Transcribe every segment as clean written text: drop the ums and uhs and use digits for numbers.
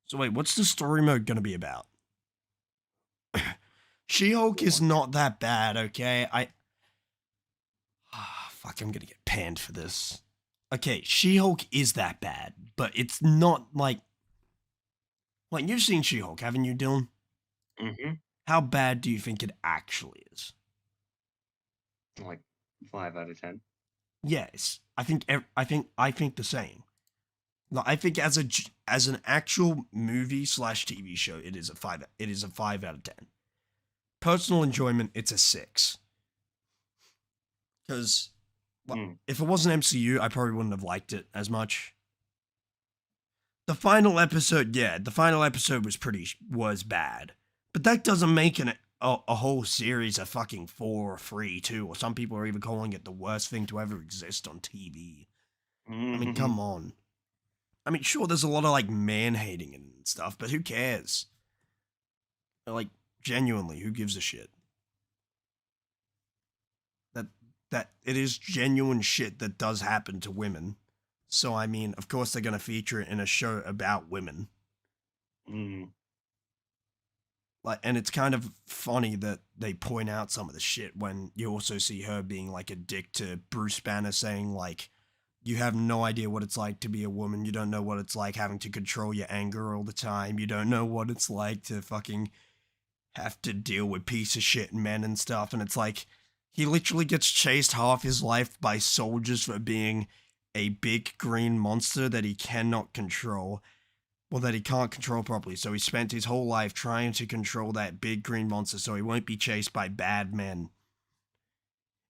So wait, what's the story mode gonna be about? She-Hulk is What? not that bad, okay? Fuck, I'm gonna get panned for this. Okay, She-Hulk is that bad, but it's not like you've seen She-Hulk, haven't you, Dylan? Mm-hmm. How bad do you think it actually is? Like 5 out of 10. Yes, I think the same. Like, I think as an actual movie slash TV show, it is a five. It is a 5 out of 10. Personal enjoyment, it's a 6. Because Mm. if it wasn't MCU, I probably wouldn't have liked it as much. The final episode, yeah, the final episode was bad, but that doesn't make a whole series a fucking 4 or 3, 2, or some people are even calling it the worst thing to ever exist on TV. I mean, Mm-hmm. come on. I mean, sure, there's a lot of like man hating and stuff, but who cares? Like, genuinely, who gives a shit? That that it is genuine shit that does happen to women. So I mean, of course they're gonna feature it in a show about women. Mm. Like, and it's kind of funny that they point out some of the shit when you also see her being like a dick to Bruce Banner, saying like, you have no idea what it's like to be a woman. You don't know what it's like having to control your anger all the time. You don't know what it's like to fucking have to deal with piece of shit men and stuff. And it's like, he literally gets chased half his life by soldiers for being a big green monster that he cannot control. Well, that he can't control properly. So he spent his whole life trying to control that big green monster so he won't be chased by bad men.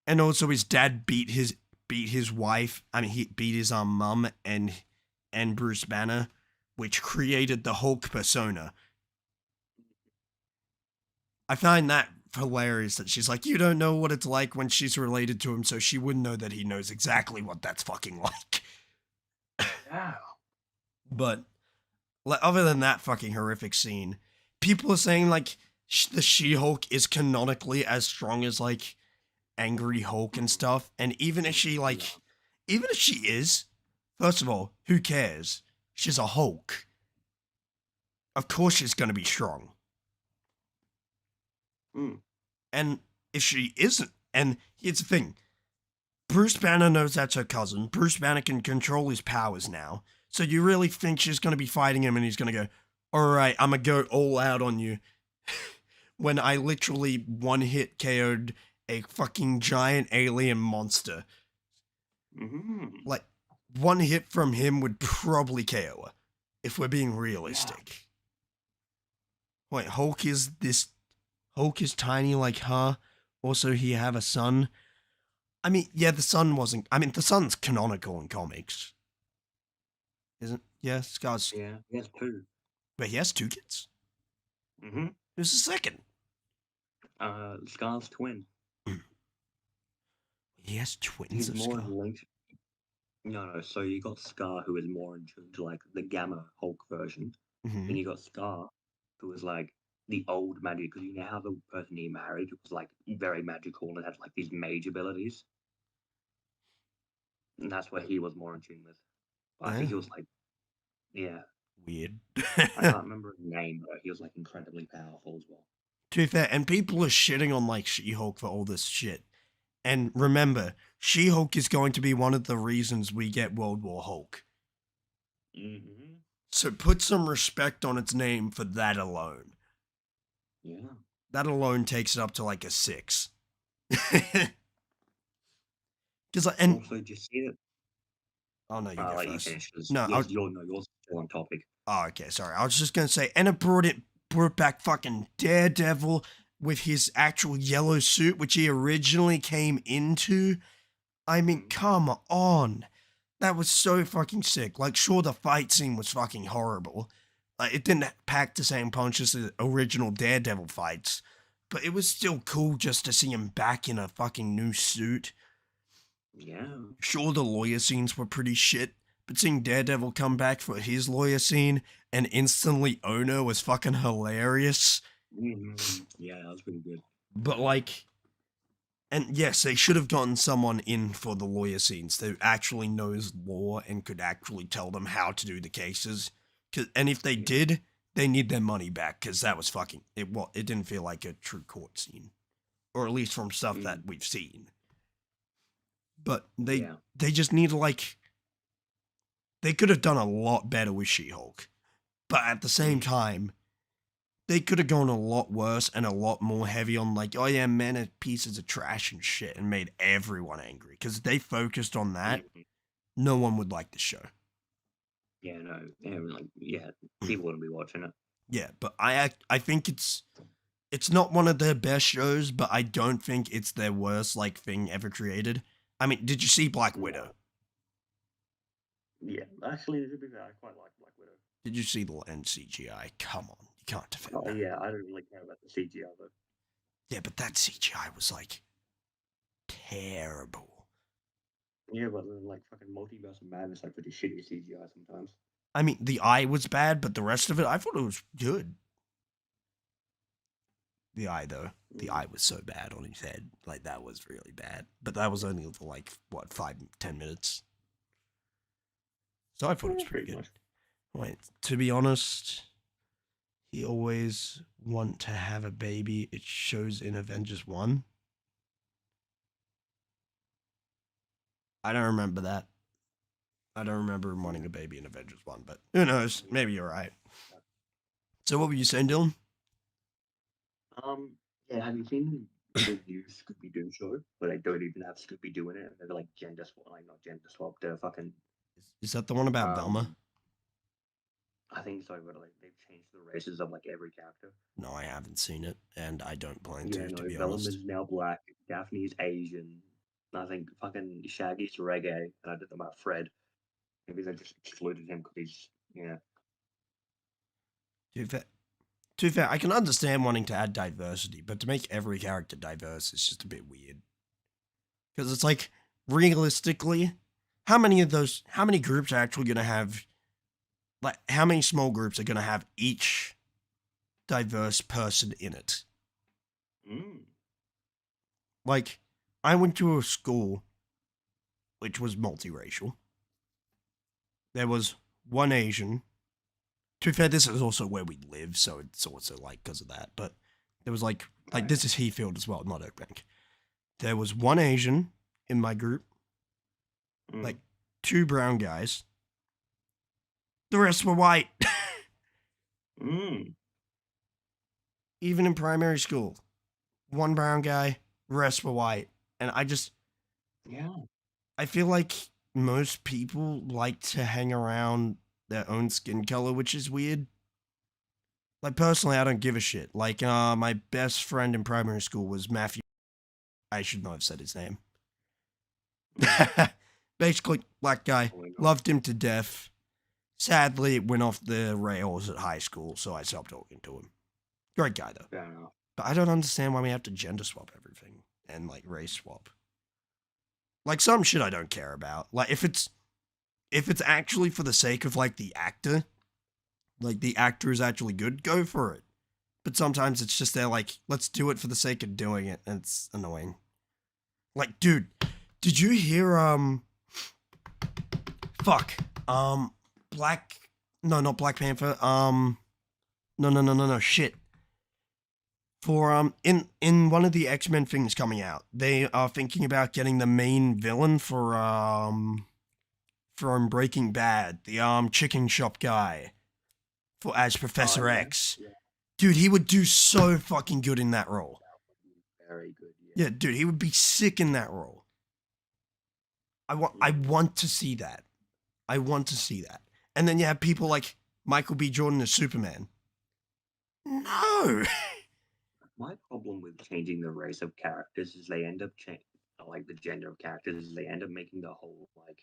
And also his dad beat his wife. I mean, he beat his mum and Bruce Banner, which created the Hulk persona. I find that hilarious that she's like, you don't know what it's like when she's related to him, so she wouldn't know that he knows exactly what that's fucking like. Yeah. But other than that fucking horrific scene, people are saying like the She-Hulk is canonically as strong as like Angry Hulk and stuff. And even if she Yeah. like, even if she is, first of all, who cares? She's a Hulk. Of course she's gonna be strong. Mm. And if she isn't, and here's the thing, Bruce Banner knows that's her cousin. Bruce Banner can control his powers now. So you really think she's going to be fighting him and he's going to go, all right, I'm going to go all out on you. When I literally one hit KO'd a fucking giant alien monster. Mm-hmm. Like, one hit from him would probably KO her, if we're being Yeah. realistic. Wait, Hulk is tiny like her. Also, he have a son. I mean, yeah, the son's canonical in comics. Isn't? Yeah, Scar's. Yeah. Yes, too. Wait, he has 2 kids? Mm-hmm. Who's the second? Scar's twin. He has twins He's of more Scar. linked. No. So you got Scar, who is more in tune to like the Gamma Hulk version. Mm-hmm. Then you got Scar, who is like the old magic. Because you know how the person he married was like very magical and had like these mage abilities. And that's what he was more in tune with. But I think Yeah. he was like, yeah, Weird. I can't remember his name, but he was like incredibly powerful as well. To be fair, and people are shitting on like She-Hulk for all this shit. And remember, She-Hulk is going to be one of the reasons we get World War Hulk. Mm-hmm. So put some respect on its name for that alone. Yeah. That alone takes it up to like a 6. Because Also, did you see it? oh no, you I'll go let you first. finish because No, yours, yours still on topic. oh, okay, sorry. I was just gonna say, and it brought back fucking Daredevil with his actual yellow suit, which he originally came into. I mean, come on. That was so fucking sick. Like, sure, the fight scene was fucking horrible. Like, it didn't pack the same punch as the original Daredevil fights, but it was still cool just to see him back in a fucking new suit. Yeah. Sure, the lawyer scenes were pretty shit, but seeing Daredevil come back for his lawyer scene and instantly Ono was fucking hilarious. Mm-hmm. Yeah, that was pretty good. But like, and yes, they should have gotten someone in for the lawyer scenes who actually knows law and could actually tell them how to do the cases. And if they Yeah. did, they need their money back because that was fucking it. Well, it didn't feel like a true court scene, or at least from stuff that Mm, we've seen. But yeah. they just need to like they could have done a lot better with She-Hulk, but at the same Mm, time, they could have gone a lot worse and a lot more heavy on like, oh yeah, men are pieces of trash and shit, and made everyone angry. Because if they focused on that, mm, no one would like the show. yeah, no, yeah, like, yeah, people wouldn't be watching it. Yeah, but I think it's not one of their best shows, but I don't think it's their worst like thing ever created. I mean, did you see Black No. Widow? Yeah, actually, to be fair, I quite like Black Widow. Did you see the end CGI? Come on, you can't defend Oh that. yeah, I don't really care about the CGI though. Yeah, but that CGI was like terrible. Yeah, but then, like fucking Multiverse of Madness, like pretty shitty CGI sometimes. I mean, the eye was bad, but the rest of it, I thought it was good. The eye, though, the Mm, eye was so bad on his head. Like, that was really bad. But that was only for like, what, 5, 10 minutes? So I thought it was yeah, pretty pretty good. much. Wait, to be honest, he always want to have a baby. It shows in Avengers 1. I don't remember that. I don't remember him wanting a baby in Avengers 1, but who knows? Maybe you're right. So what were you saying, Dylan? Yeah, have you seen the new Scooby Doo show where they don't even have Scooby Doo in it? And they're like gender swap, like not gender swap. They're fucking Is that the one about Velma? um, I think so, but like they've changed the races of like every character. No, I haven't seen it, and I don't plan Yeah, to no, be honest. Velma's now black, Daphne's Asian, and I think fucking Shaggy's reggae, and I did them about Fred. Maybe they just excluded him because he's yeah. To be fair, to be fair, I can understand wanting to add diversity, but to make every character diverse is just a bit weird. Because it's like, realistically, how many groups are actually going to have, like, how many small groups are going to have each diverse person in it? Mm, Like, I went to a school which was multiracial. There was one Asian. To be fair, this is also where we live, so it's also like because of that. But there was like right. this is Heathfield as well, not Oakbank. There was one Asian in my group, like Mm, two brown guys. The rest were white. mm, Even in primary school, one brown guy, rest were white. And yeah. I feel like most people like to hang around their own skin color, which is weird. Like personally, I don't give a shit. Like my best friend in primary school was Matthew. I should not have said his name. Mm, Basically, black guy. oh my god. Loved him to death. Sadly, it went off the rails at high school, so I stopped talking to him. Great guy though. Fair enough. But I don't understand why we have to gender swap everything and like race swap. Like some shit I don't care about. Like if it's actually for the sake of like the actor is actually good, go for it. But sometimes it's just they're like, let's do it for the sake of doing it, and it's annoying. Like, dude, did you hear fuck. Black no, not Black Panther. No, shit. For in one of the X-Men things coming out, they are thinking about getting the main villain for from Breaking Bad, the chicken shop guy, for as Oh Professor yeah, X. yeah. Dude, he would do so fucking good in that role. That would be very good. Yeah, dude, he would be sick in that role. I Yeah. Mm. want to see that. I want to see that. And then you have people like Michael B. Jordan as Superman. No. My problem with changing the race of characters is they end up like the gender of characters is they end up making the whole like,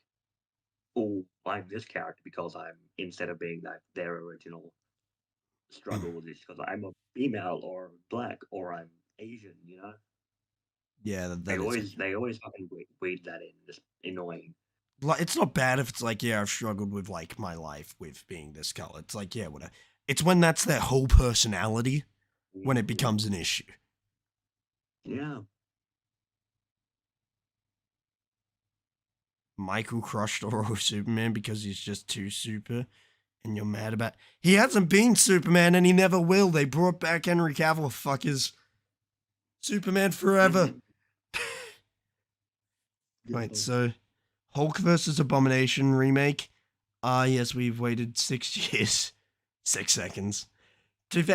oh, I'm this character because I'm instead of being like their original struggle with this because I'm a female or black or I'm Asian, you know. Yeah, They that is always they always fucking weed that in. Just annoying. like it's not bad if it's like, yeah, I've struggled with like my life with being this color. It's like, yeah, whatever. It's when that's their whole personality when it Mhm. becomes an issue. Yeah. Michael crushed Oro Superman because he's just too super. And you're mad about... He hasn't been Superman and he never will. They brought back Henry Cavill, fuckers. Superman forever. Mhm. Yeah. Wait, so Hulk versus Abomination remake. Yes, we've waited 6 years. 6 seconds.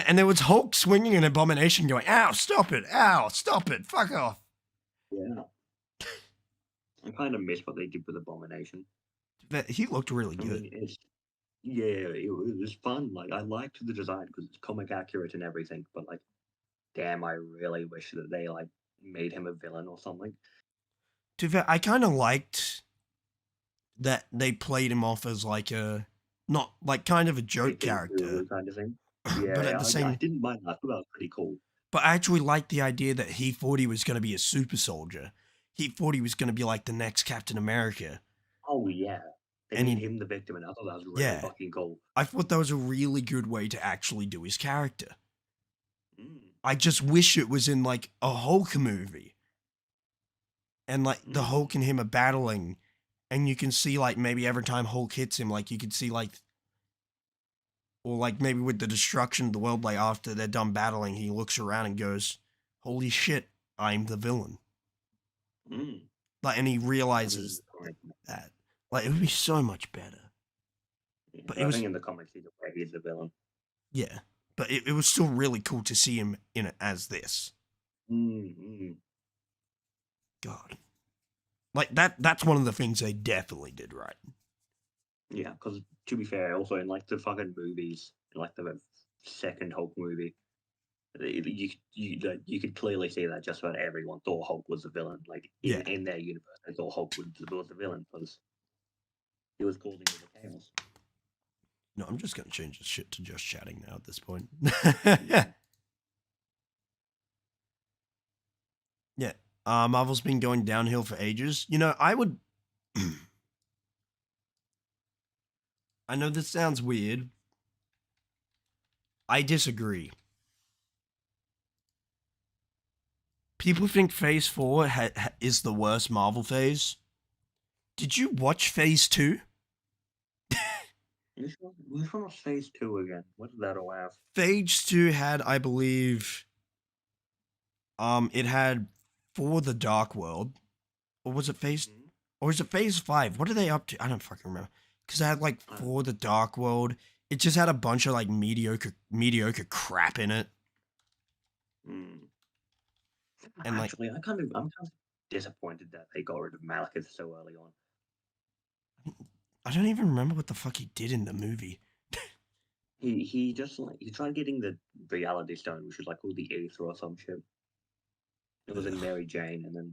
And there was Hulk swinging an Abomination going, ow, stop it, ow, stop it, fuck off. Yeah. I kind of miss what they did with Abomination. He looked really I good. mean, it was fun. Like, I liked the design because it's comic accurate and everything. But like, damn, I really wish that they like made him a villain or something. I kind of liked that they played him off as like a, not like kind of a joke Anything character, cool kind of thing. but Yeah, at the I same, didn't mind that. I thought that was pretty cool. but I actually liked the idea that he thought he was going to be a super soldier. He thought he was going to be like the next Captain America. Oh yeah, they And made he, him the victim, and I thought that was really yeah, fucking cool. I thought that was a really good way to actually do his character. Mm, I just wish it was in like a Hulk movie. And like the mm, Hulk and him are battling, and you can see like maybe every time Hulk hits him, like you could see like, or like maybe with the destruction of the world, like after they're done battling, he looks around and goes, "Holy shit, I'm the villain!" mm. Like, and he I think in realizes the comics, that. Like, it would be so much better. yeah, But it I think was, in the comics he's the villain. yeah. But it was still really cool to see him in it as this. Mm, mm. God, like that's one of the things they definitely did right. Yeah, because to be fair, also in like the fucking movies, in like the second Hulk movie, you could clearly see that just about everyone thought Hulk was the villain. Like Yeah. in their universe, they thought Hulk was the villain because he was causing all the chaos. No, I'm just gonna change this shit to just chatting now at this point. Yeah. Yeah. Marvel's been going downhill for ages. You know, I would. I know this sounds weird. I disagree. People think Phase 4 is the worst Marvel phase. Did you watch Phase 2? Which one was Phase 2 again? What did that all have? Phase 2 had, I believe, it had For the Dark World. Or was it Phase... Mhm. Or is it Phase 5? What are they up to? I don't fucking remember. Because it had, like, For the Dark World. It just had a bunch of, like, mediocre crap in it. Mm. And, like... Actually, I'm kind of disappointed that they got rid of Malekith so early on. I don't even remember what the fuck he did in the movie. He just like he tried getting the reality stone, which was like all the Aether or some shit. It was in Ugh. Mary Jane, and then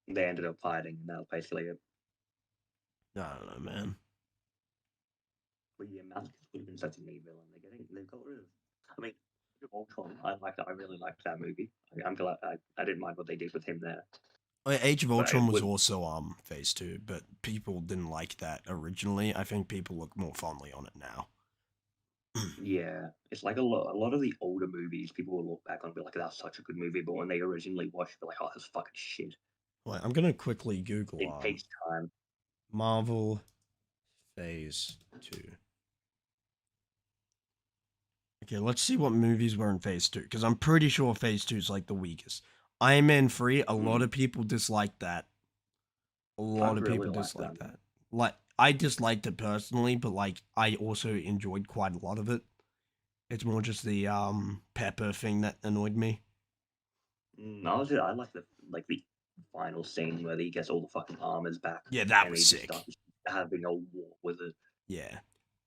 they ended up fighting, and that was basically it. I don't know, man. But yeah, Malekith would have been such a neat villain. They've got rid of. I mean, Age of Ultron. I like that. I really liked that movie. I'm glad I didn't mind what they did with him there. Age of But Ultron it was would. also Phase 2, but people didn't like that originally. I think people look more fondly on it now. Yeah, it's like a lot of the older movies. People will look back on and be like, "That's such a good movie," but when they originally watched, it, they're like, "Oh, that's fucking shit." Wait, I'm gonna quickly Google It takes time. Marvel Phase 2. Okay, let's see what movies were in Phase 2, because I'm pretty sure Phase 2 is like the weakest. Iron Man 3, a lot of people disliked that. A I lot of really people like that. disliked that. Like, I disliked it personally, but like I also enjoyed quite a lot of it. It's more just the Pepper thing that annoyed me. I like the final scene where he gets all the fucking armors back Yeah, that and was he just sick. starts having a war with it. Yeah.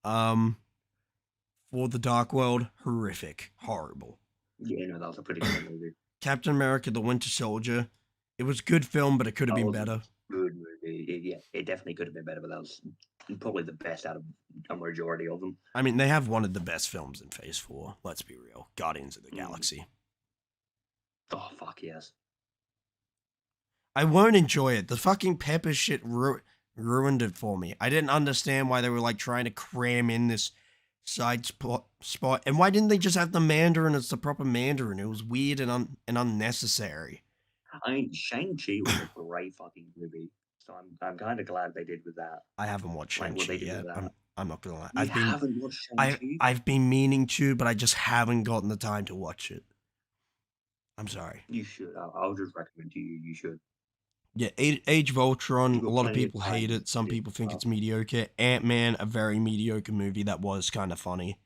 For the Dark World, horrific, horrible. Yeah, no, that was a pretty cool movie. Captain America: The Winter Soldier. It was a good film, but it could have That been was a better. good movie. Yeah, it definitely could have been better, but that was probably the best out of a majority of them. I mean, they have one of the best films in Phase 4. Let's be real. Guardians of the Mm. Galaxy. Oh fuck yes. I won't enjoy it. The fucking Pepper shit ruined it for me. I didn't understand why they were like trying to cram in this side spot. And why didn't they just have the Mandarin as the proper Mandarin? It was weird and unnecessary. I mean, Shang-Chi was a great fucking movie, so I'm kind of glad they did with that. I haven't watched Like what Shang-Chi they did with yet. that. I'm not gonna lie. You haven't watched Shang-Chi? I've been meaning to, but I just haven't gotten the time to watch it. I'm sorry. You should. I'll just recommend to you. You should. Yeah, Age of Ultron, You've a got lot of plenty of people time hate to it. Some sit people think well. it's mediocre. Ant-Man, a very mediocre movie that was kind of funny.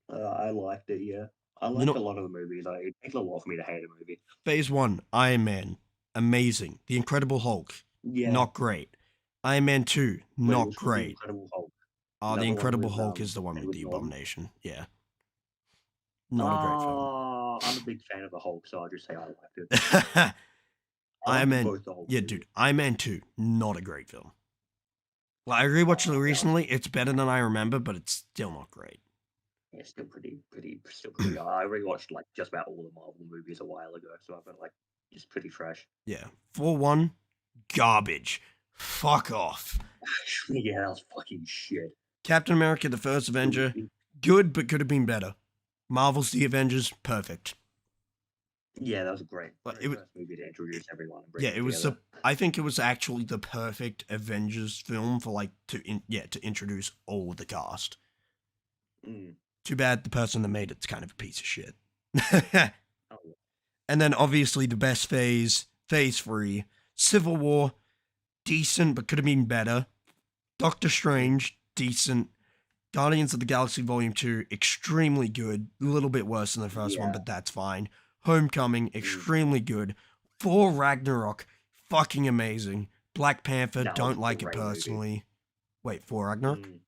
I liked it. Yeah, I You liked a know, lot of the movies. It takes a lot for me to hate a movie. Phase 1, Iron Man, amazing. The Incredible Hulk, Yeah. not great. Iron Man 2, Wait, not which was the great. Incredible Hulk? The Another one Incredible with Hulk is the one with Edward the Norton. Abomination. Yeah, not a great film. I'm a big fan of the Hulk, so I'll just say I liked it. I Iron liked Man, both the Hulk yeah, movies. dude, Iron Man 2, not a great film. Like, I rewatched it Yeah, recently. It's better than I remember, but it's still not great. yeah, still pretty good. I rewatched like just about all the Marvel movies a while ago, so I've got like it's pretty fresh. Yeah, 4-1, garbage. Fuck off. Yeah, that was fucking shit. Captain America: The First Avenger, good but could have been better. Marvel's The Avengers, perfect. Yeah, that was great. But Very first movie to introduce everyone and bring yeah, them it was. together. I think it was actually the perfect Avengers film for like to introduce all the cast. Mm. Too bad the person that made it's kind of a piece of shit. Oh, And then obviously the best phase, Phase 3, Civil War, decent but could have been better. Doctor Strange, decent. Guardians of the Galaxy Volume 2, extremely good. A little bit worse than the first one, yeah. but that's fine. Homecoming, extremely good. Thor Ragnarok, fucking amazing. Black Panther, That was don't a like it great movie. personally. Wait, Thor Ragnarok? Mm.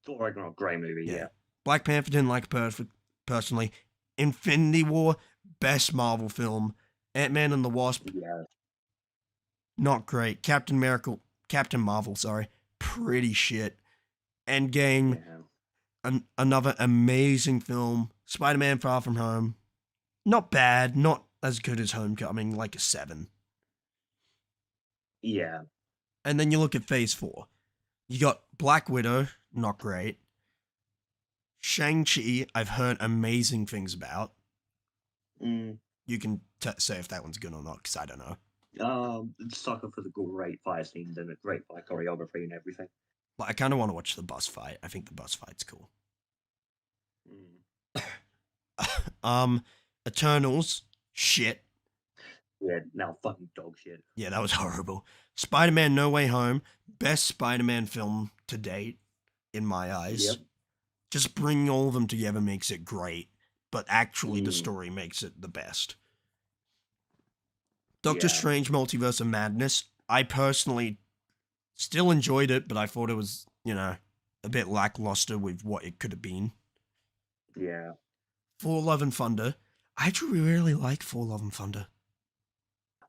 Thor Ragnarok, great movie. Yeah. Yeah. Black Panther didn't like it personally. Infinity War, best Marvel film. Ant-Man and the Wasp, Yeah. not great. Captain Marvel, sorry, pretty shit. Endgame, Yeah. another amazing film. Spider-Man: Far From Home, not bad, not as good as Homecoming, like a 7. Yeah. And then you look at Phase 4. You got Black Widow, not great. Shang-Chi, I've heard amazing things about. Mm. You can say if that one's good or not, because I don't know. Sucker for the great fight scenes and the great fight choreography and everything. But I kind of want to watch the bus fight. I think the bus fight's cool. Mm. Eternals, shit. Yeah, now fucking dog shit. Yeah, that was horrible. Spider-Man: No Way Home, best Spider-Man film to date, in my eyes. Yep. Just bringing all of them together makes it great, but actually the Mm. story makes it the best. Doctor Yeah. Strange: Multiverse of Madness, I personally still enjoyed it, but I thought it was, a bit lackluster with what it could have been. Yeah. Thor: Love and Thunder, I actually really like Thor: Love and Thunder.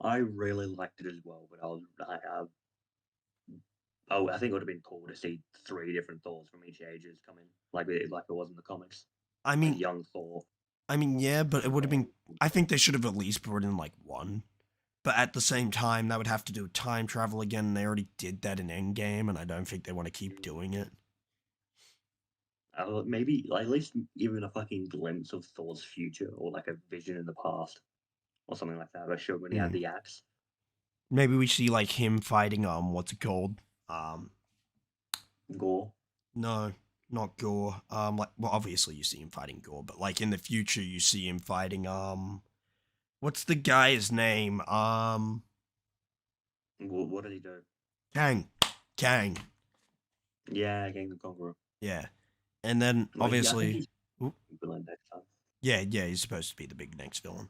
I really liked it as well, but I think it would have been cool to see 3 different Thors from each ages come in, like it was in the comics. I Like mean, young Thor. yeah, but it would have been. and- I think they should have at least brought in like one. But at the same time, that would have to do time travel again. And they already did that in Endgame, and I don't think they want to keep doing it. Maybe like, at least even a fucking glimpse of Thor's future or like a vision in the past or something like that. I showed when he had the axe. Maybe we see like him fighting what's it called? Gore. No, not Gore. Like, well, obviously you see him fighting Gore, but like in the future you see him fighting what's the guy's name? What did he do? Kang. Yeah, King the Conqueror. Yeah. And then Well, I think obviously he's villain next time. yeah, he's supposed to be the big next villain.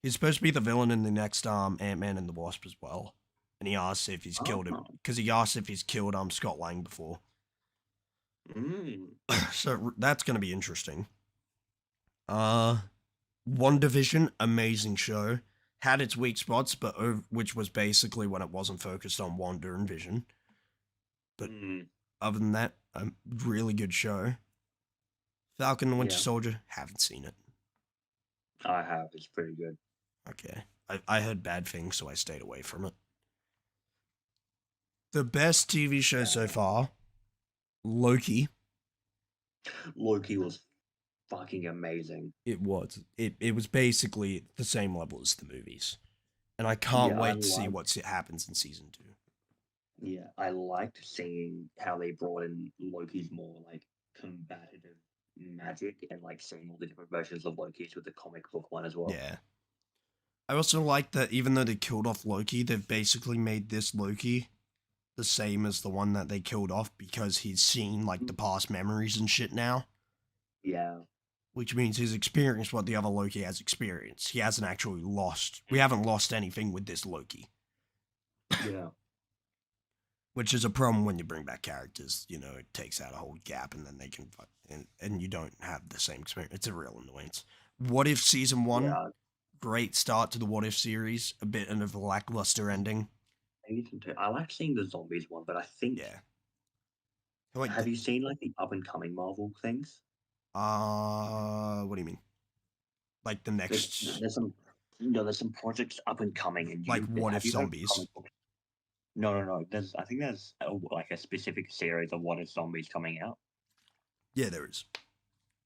He's supposed to be the villain in the next Ant-Man and the Wasp as well. And he asks if he's killed him, because he asked if he's killed Scott Lang before. Mm. So that's going to be interesting. WandaVision, amazing show. Had its weak spots, but which was basically when it wasn't focused on Wanda and Vision. But other than that, a really good show. Falcon and Winter Soldier, haven't seen it. I have. It's pretty good. Okay. I heard bad things, so I stayed away from it. The best TV show so far, Loki. Loki was fucking amazing. It was. It was basically the same level as the movies. And I can't wait to see what happens in season 2. Yeah, I liked seeing how they brought in Loki's more like combative magic and like seeing all the different versions of Loki's with the comic book one as well. Yeah. I also like that even though they killed off Loki, they've basically made this Loki the same as the one that they killed off because he's seen like the past memories and shit now, Yeah. which means he's experienced what the other Loki has experienced. He hasn't actually lost. We Mm. haven't lost anything with this Loki, Yeah. which is a problem when you bring back characters. You know, it takes out a whole gap and then they can, and you don't have the same experience. It's a real annoyance. What If Season 1? Yeah. Great start to the What If series. A bit of a lackluster ending. I like seeing the zombies one, but I think Yeah. Like, have you seen like the up and coming Marvel things? what do you mean? Like the There's next, there's some there's some projects up and coming, and like What have If you heard of Zombies? comic book? No, no, no. I think there's like a specific series of What If Zombies coming out, Yeah, there is.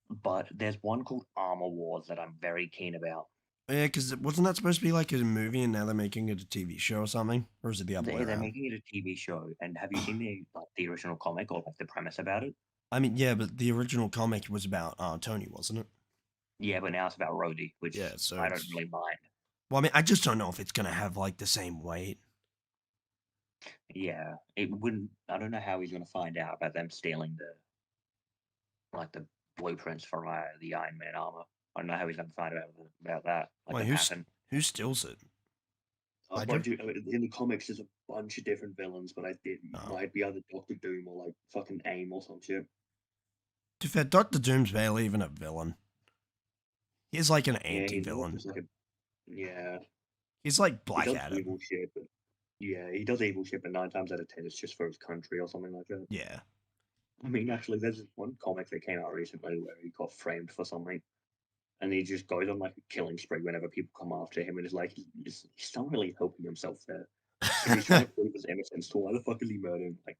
but there's one called Armor Wars that I'm very keen about. Yeah, because wasn't that supposed to be like a movie and now they're making it a TV show or something? Or is it the other way They're around? making it a TV show, and have you seen the original comic or like the premise about it? I mean, yeah, but the original comic was about Tony, wasn't it? Yeah, but now it's about Rhodey, Yeah, which so I don't it's. really mind. Well, I mean, I just don't know if it's gonna have like the same weight. Yeah, it wouldn't. I don't know how he's going to find out about them stealing the blueprints for the Iron Man armor. I don't know how he's going to find out about that, like the Wait, pattern. who steals it? A Hydra? bunch of in the comics, there's a bunch of different villains, but it Oh. might be either Doctor Doom or like fucking AIM or some shit. To be fair, Doctor Doom's barely even a villain. He's like an Yeah, he's more anti-villain. just like a yeah. He's like He Black does Adam. evil shit, but yeah, he does evil shit, but 9 times out of 10, it's just for his country or something like that. Yeah. I mean, actually, there's this one comic that came out recently where he got framed for something, and he just goes on like a killing spree whenever people come after him, and it's like he's not really helping himself there. If he's trying to prove his innocence, to why the fuck is he murdering like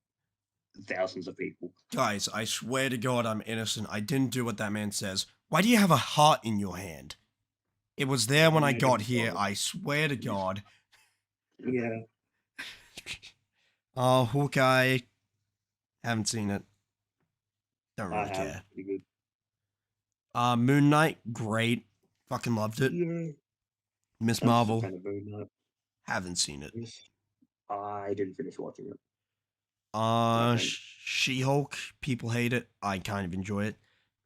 thousands of people? Guys, I swear to God I'm innocent. I didn't do what that man says. Why do you have a heart in your hand? It was there when I Yeah, got here. I swear to God. yeah, Oh, Hawkeye. Haven't seen it. Don't I really have care. pretty good. Moon Knight, great. Fucking loved it. Yeah, Miss I'm just a Marvel, fan of Moon Knight. haven't seen it. Yes. I didn't finish watching it. And She-Hulk, people hate it. I kind of enjoy it.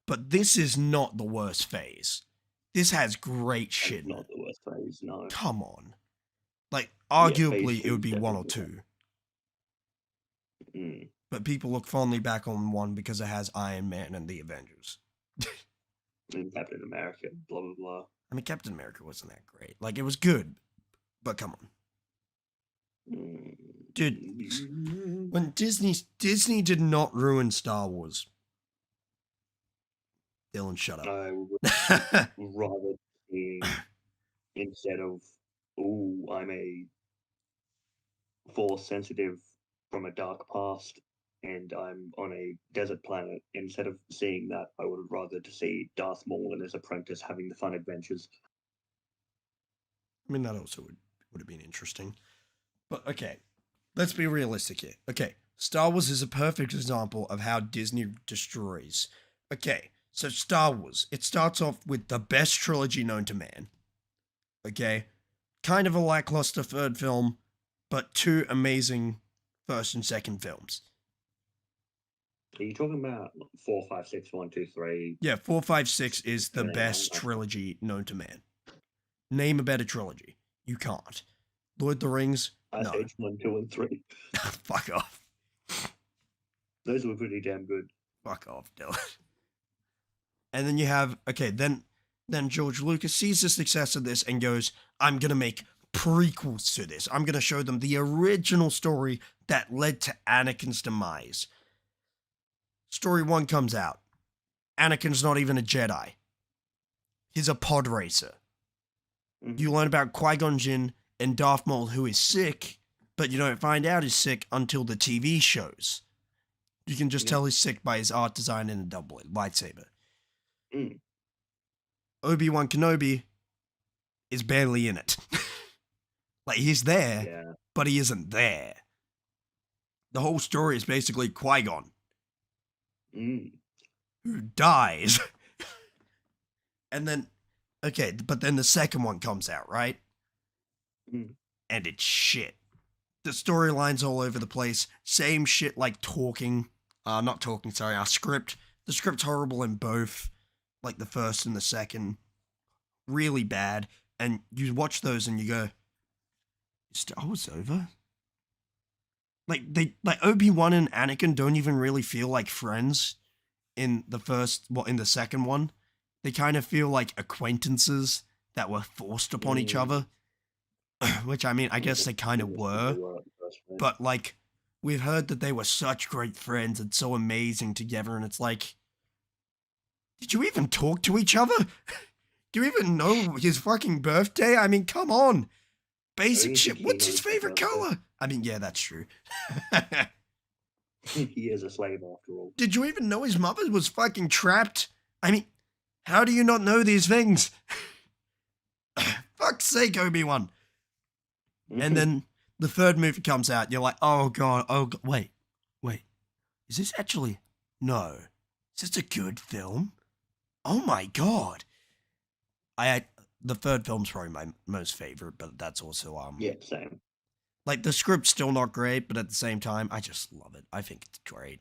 But this is not the worst phase. This has great that shit is in it. not the worst phase. No. Come on. Like, Yeah, phase arguably, it two would is be one or definitely two. mm. But people look fondly back on one because it has Iron Man and the Avengers. And Captain America. Blah blah blah. I mean, Captain America wasn't that great. Like, it was good, but come on. Dude, Mm. when Disney did not ruin Star Wars. Dylan, shut up. I would rather seeing instead of I'm a force sensitive from a dark past and I'm on a desert planet. Instead of seeing that, I would rather to see Darth Maul and his apprentice having the fun adventures. I mean, that also would have been interesting. But okay, let's be realistic here. Okay, Star Wars is a perfect example of how Disney destroys. Okay, so Star Wars, it starts off with the best trilogy known to man. Okay, kind of a lackluster third film, but two amazing first and second films. Are you talking about 4, 5, 6, 1, 2, 3, Yeah, 4, 5, 6 is the 7, 8, 9? best trilogy known to man. Name a better trilogy. You can't. Lord of the Rings? Ice No. Age 1, 2, and 3. Fuck off. Those were pretty damn good. Fuck off, Dylan. And then you have, okay, then George Lucas sees the success of this and goes, I'm going to make prequels to this. I'm going to show them the original story that led to Anakin's demise. Story 1 comes out. Anakin's not even a Jedi. He's a pod racer. Mhm. You learn about Qui-Gon Jinn and Darth Maul, who is sick, but you don't find out he's sick until the TV shows. You can just Yeah. tell he's sick by his art design and a double lightsaber. Mm. Obi-Wan Kenobi is barely in it. Like, he's there, Yeah. but he isn't there. The whole story is basically Qui-Gon, Mm. who dies. And then, okay, but then the second one comes out, right? Mm. And it's shit. The storyline's all over the place. Same shit like talking. Not talking, sorry, our script. The script's horrible in both, like the first and the second. Really bad. And you watch those and you go, Star Wars over? Like Obi-Wan and Anakin don't even really feel like friends in the second one. They kind of feel like acquaintances that were forced upon each Mm. other. Which, I mean, I guess they kind of They were. were at the first one. But, like, we've heard that they were such great friends and so amazing together, and it's like, did you even talk to each other? Do you even know his fucking birthday? I mean, come on. Basic you shit. think he What's his knows his favorite birthday? color? I mean, yeah, that's true. He is a slave after all. Did you even know his mother was fucking trapped? I mean, how do you not know these things? Fuck's sake, Obi-Wan. And then the third movie comes out. You're like, oh god, wait. Is this actually? No. Is this a good film? Oh my god. The third film's probably my most favorite, but that's also Yeah, same. like the script's still not great, but at the same time, I just love it. I think it's great.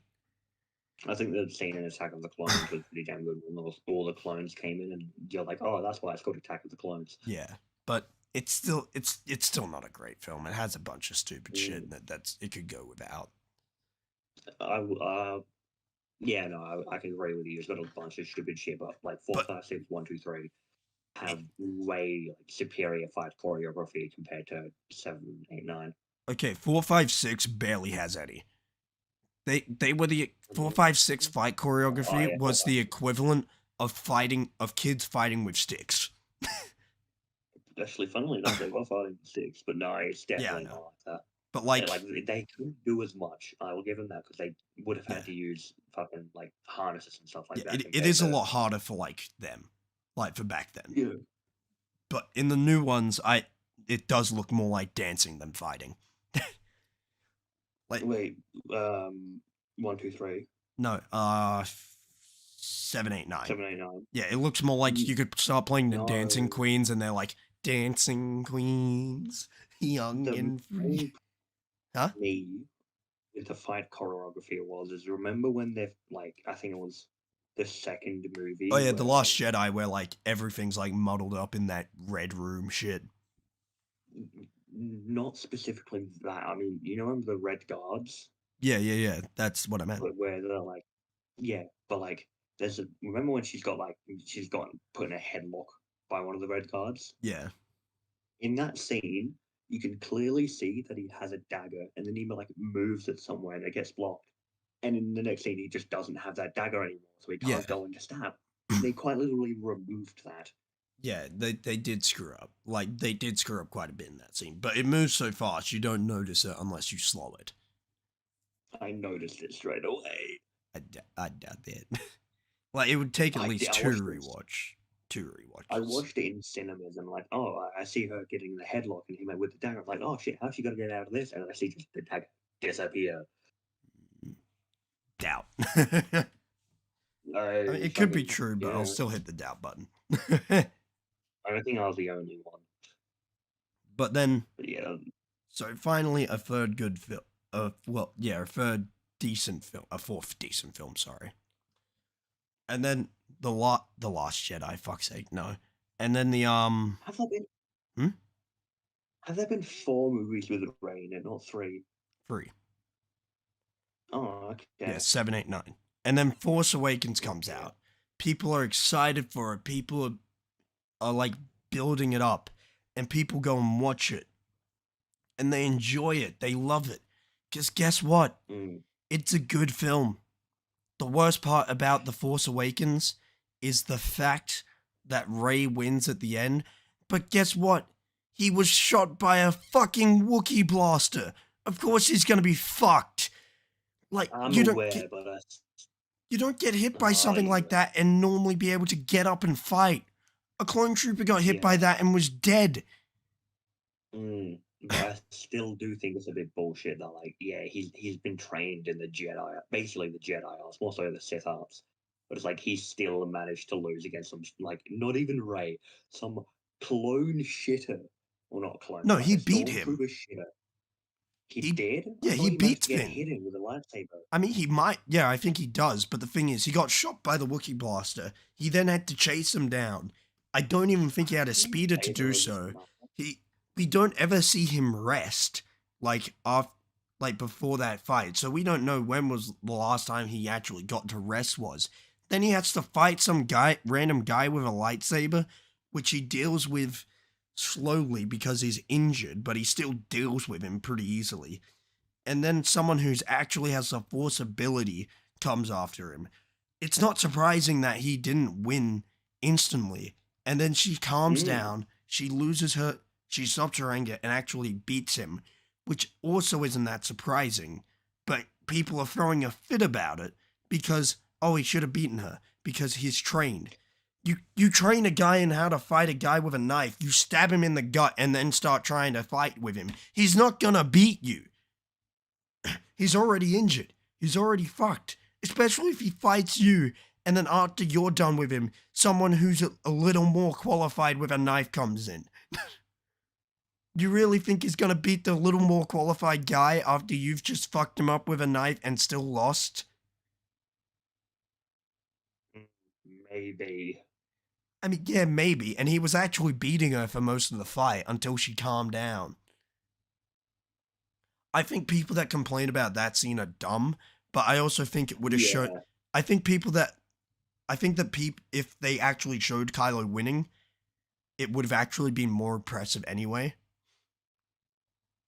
I think the scene in Attack of the Clones was pretty damn good when all the clones came in, and you're like, oh, that's why it's called Attack of the Clones. Yeah, but it's still not a great film. It has a bunch of stupid shit Mm. that it could go without. Yeah, no, I can agree with you. It's got a bunch of stupid shit, but like 4, But 5, 6, 1, 2, 3 it, have way like superior fight choreography compared to 7, 8, 9. okay, 4, 5, 6 barely has any. They were the 4, 5, 6 fight choreography Yeah, was the equivalent of kids fighting with sticks. actually, funnily enough, they were fighting with sticks, but no, it's Yeah, I definitely know. not like that. But Like they couldn't do as much. I will give them that because they would have yeah, had to use fucking like harnesses and stuff yeah, like that it compared is a to lot harder for like them, like for back then. yeah. But in the new ones, it does look more like dancing than fighting. Like Wait, 1, 2, 3, no, 7, 8, 9. 7, 8, 9. Yeah, it looks more like you could start playing the Dancing No, Queens, and they're like Dancing Queens, young the and free. main Huh? me with the fight choreography was is remember when they're like I think it was the second Oh movie yeah, the Last where Jedi, where like everything's like muddled up in that red room shit. not specifically that. I mean, you know, remember the Red Guards Yeah. That's what I meant. where they're like, yeah, but like, remember when she's got put in a headlock by one of the Red Guards? Yeah, In that scene, you can clearly see that he has a dagger, and then he like moves it somewhere and it gets blocked. And in the next scene, he just doesn't have that dagger anymore, so he yeah, can't go in to stab. They quite literally removed that. yeah. They did screw up. Like they did screw up quite a bit in that scene, but it moves so fast you don't notice it unless you slow it. I noticed it straight away. I doubt that. Like it would take at I least I two watched it. rewatch. Two I rewatches. watched it in cinemas and like, oh, I see her getting the headlock and him with the dagger. I'm like, oh shit, how's she gonna get out of this? And I see just the dagger disappear. Doubt. I mean, I it could be fucking true, but I'll yeah. still hit the doubt button. I don't think I was the only one. But then, But yeah, so finally, a third good film. Well, yeah, a third decent film, a fourth decent film. Sorry. And then the Last Jedi. Fuck's sake, no. And then the have there been hmm? have there been 4 movies with Ray in it, not 3? 3. Oh, Yeah, okay. 7, 8, 9. And then Force Awakens comes Yeah. out. People are excited for it. People are like building it up, and people go and watch it, and they enjoy it. They love it. Because guess what? Mm. It's a good film. The worst part about The Force Awakens is the fact that Rey wins at the end. But guess what? He was shot by a fucking Wookiee blaster. Of course he's gonna be fucked. Like I'm aware, but you don't get hit by something like yeah. that and normally be able to get up and fight. A clone trooper got hit by Yeah. that and was dead. Mm. but I still do think it's a bit bullshit that like, yeah, he's been trained in the Jedi, basically the Jedi arts, more so the Sith arts. But it's like he still managed to lose against some like not even Ray, some clone shitter, or not clone, No, like he a beat him. stormtrooper shitter. He He, did? I yeah, thought he he managed beat to get Finn. hit him with a lightsaber. I mean, he might. Yeah, I think he does. But the thing is, he got shot by the Wookiee blaster. He then had to chase him down. I don't even think he had a Didn't speeder to Vader do was just so. nuts. He, we don't ever see him rest like like before that fight. So we don't know when was the last time he actually got to rest was. Then he has to fight some guy, random guy with a lightsaber, which he deals with slowly because he's injured, but he still deals with him pretty easily. And then someone who's actually has a force ability comes after him. It's not surprising that he didn't win instantly. And then she calms Mm. down, she stops her anger and actually beats him, which also isn't that surprising. But people are throwing a fit about it because, oh, he should have beaten her because he's trained. You train a guy in how to fight a guy with a knife, you stab him in the gut and then start trying to fight with him. He's not gonna beat you. He's already injured. He's already fucked. Especially if he fights you and then after you're done with him, someone who's a little more qualified with a knife comes in. You really think he's gonna beat the little more qualified guy after you've just fucked him up with a knife and still lost? Maybe. I mean, yeah, maybe. And he was actually beating her for most of the fight until she calmed down. I think people that complain about that scene are dumb, but I also think it would have shown. Yeah. I think people that I think that if they actually showed Kylo winning, it would have actually been more impressive anyway.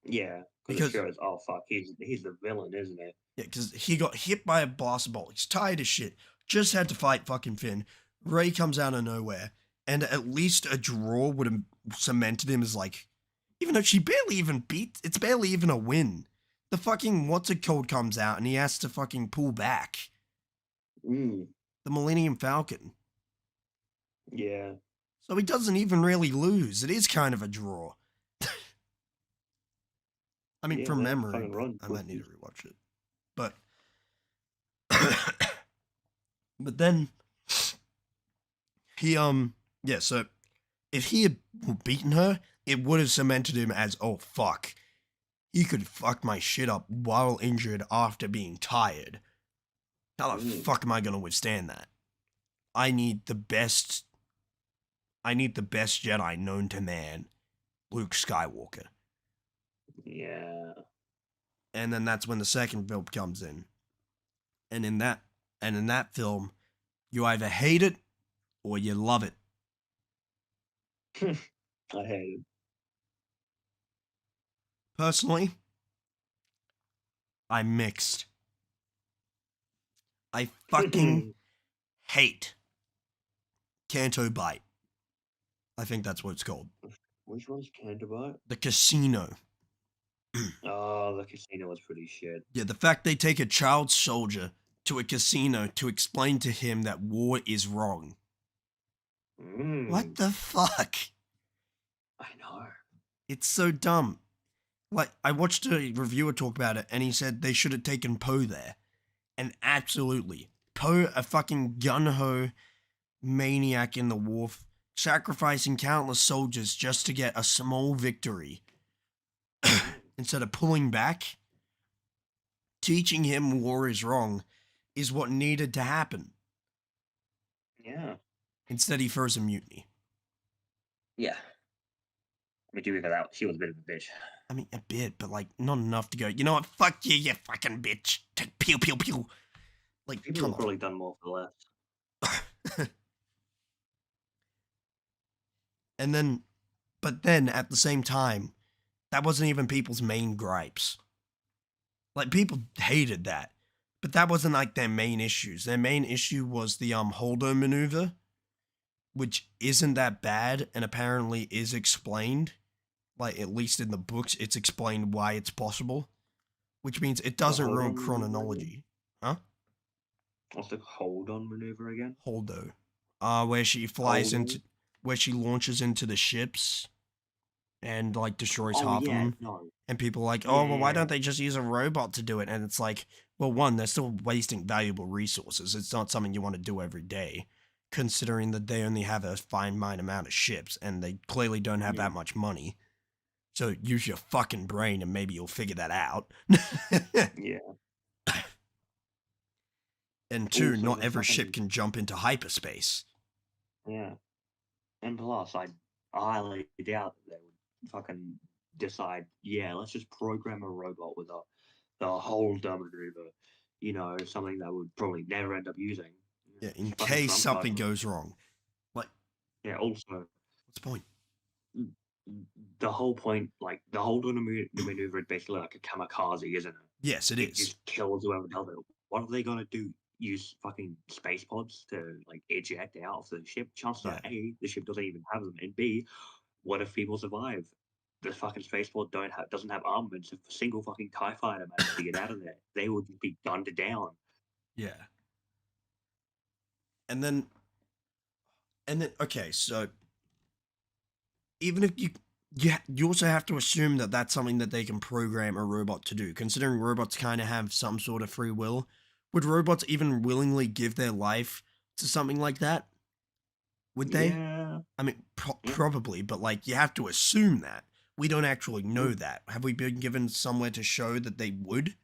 Yeah. Because it Because shows, oh fuck, he's the villain, isn't it? yeah, because he got hit by a blaster bolt. He's tired as shit. Just had to fight fucking Finn. Ray comes out of nowhere, and at least a draw would have cemented him as like, even though she barely even beat. It's barely even a win. The fucking what's it called comes out, and he has to fucking pull back. Mm. The Millennium Falcon. Yeah. So he doesn't even really lose. It is kind of a draw. I mean, Yeah, from that memory, fucking but run. I might need to rewatch it. But, but then he yeah. So if he had beaten her, it would have cemented him as, oh fuck, he could fuck my shit up while injured after being tired. How the Mm. fuck am I gonna withstand that? I need the best. I need the best Jedi known to man, Luke Skywalker. Yeah. And then that's when the second film comes in. And in that film, you either hate it or you love it. I hate Personally, I'm mixed. I fucking it. hate Canto Bite. I think that's what it's called. Which one's Canterbury? The casino. Oh, the casino was pretty shit. Yeah, the fact they take a child soldier to a casino to explain to him that war is wrong. What Mm. the fuck? I know. It's so dumb. Like, I watched a reviewer talk about it and he said they should have taken Poe there. And absolutely. Poe, a fucking gun-ho maniac in the war, sacrificing countless soldiers just to get a small victory. Instead of pulling back, teaching him war is wrong is what needed to happen. Yeah. Instead, he throws a mutiny. Yeah. I mean, to be fair, that she was a bit of a bitch. I mean, a bit, but like, not enough to go, you know what, fuck you, you fucking bitch. Pew, pew, pew. Like, People come have probably done more for less. And then, but then at the same time, that wasn't even people's main gripes. Like, people hated that, but that wasn't like their main issues. Their main issue was the Holdo maneuver, which isn't that bad and apparently is explained. Like, at least in the books, it's explained why it's possible, which means it The doesn't hold ruin on maneuver again? chronology. Huh? What's the hold on maneuver again? Holdo. Where she flies Hold on. into, where she launches into the ships and like destroys Oh half of yeah, them. no, And people are like, oh, yeah, well, why yeah, don't they just use a robot to do it? And it's like, well, one, they're still wasting valuable resources. It's not something you want to do every day, considering that they only have a finite amount of ships and they clearly don't have yeah, that much money. So use your fucking brain and maybe you'll figure that out. yeah. And two, Also, not the every ship fucking can jump into hyperspace. yeah, and plus, I highly doubt that they would fucking decide. Yeah, let's just program a robot with the whole dumb maneuver. Something that would probably never end up using. Yeah, in Fucking case Trump card something for it. goes wrong. Like, Yeah. Also, what's the point? mm, the whole point, like the whole maneuver is basically like a kamikaze, isn't it? Yes, it It is. just kills whoever does it. What are they gonna do? Use fucking space pods to like eject out of the ship? Chances are Yeah. A, the ship doesn't even have them, and B, what if people survive? The fucking spaceport doesn't have armaments. If a single fucking TIE fighter managed to get out of there, they would just be gunned down. Yeah. And then okay, so even if you also have to assume that that's something that they can program a robot to do, considering robots kind of have some sort of free will. Would robots even willingly give their life to something like that? Would they? Yeah, I mean, yeah. probably, but like you have to assume that. We don't actually know Mm. that. Have we been given somewhere to show that they would?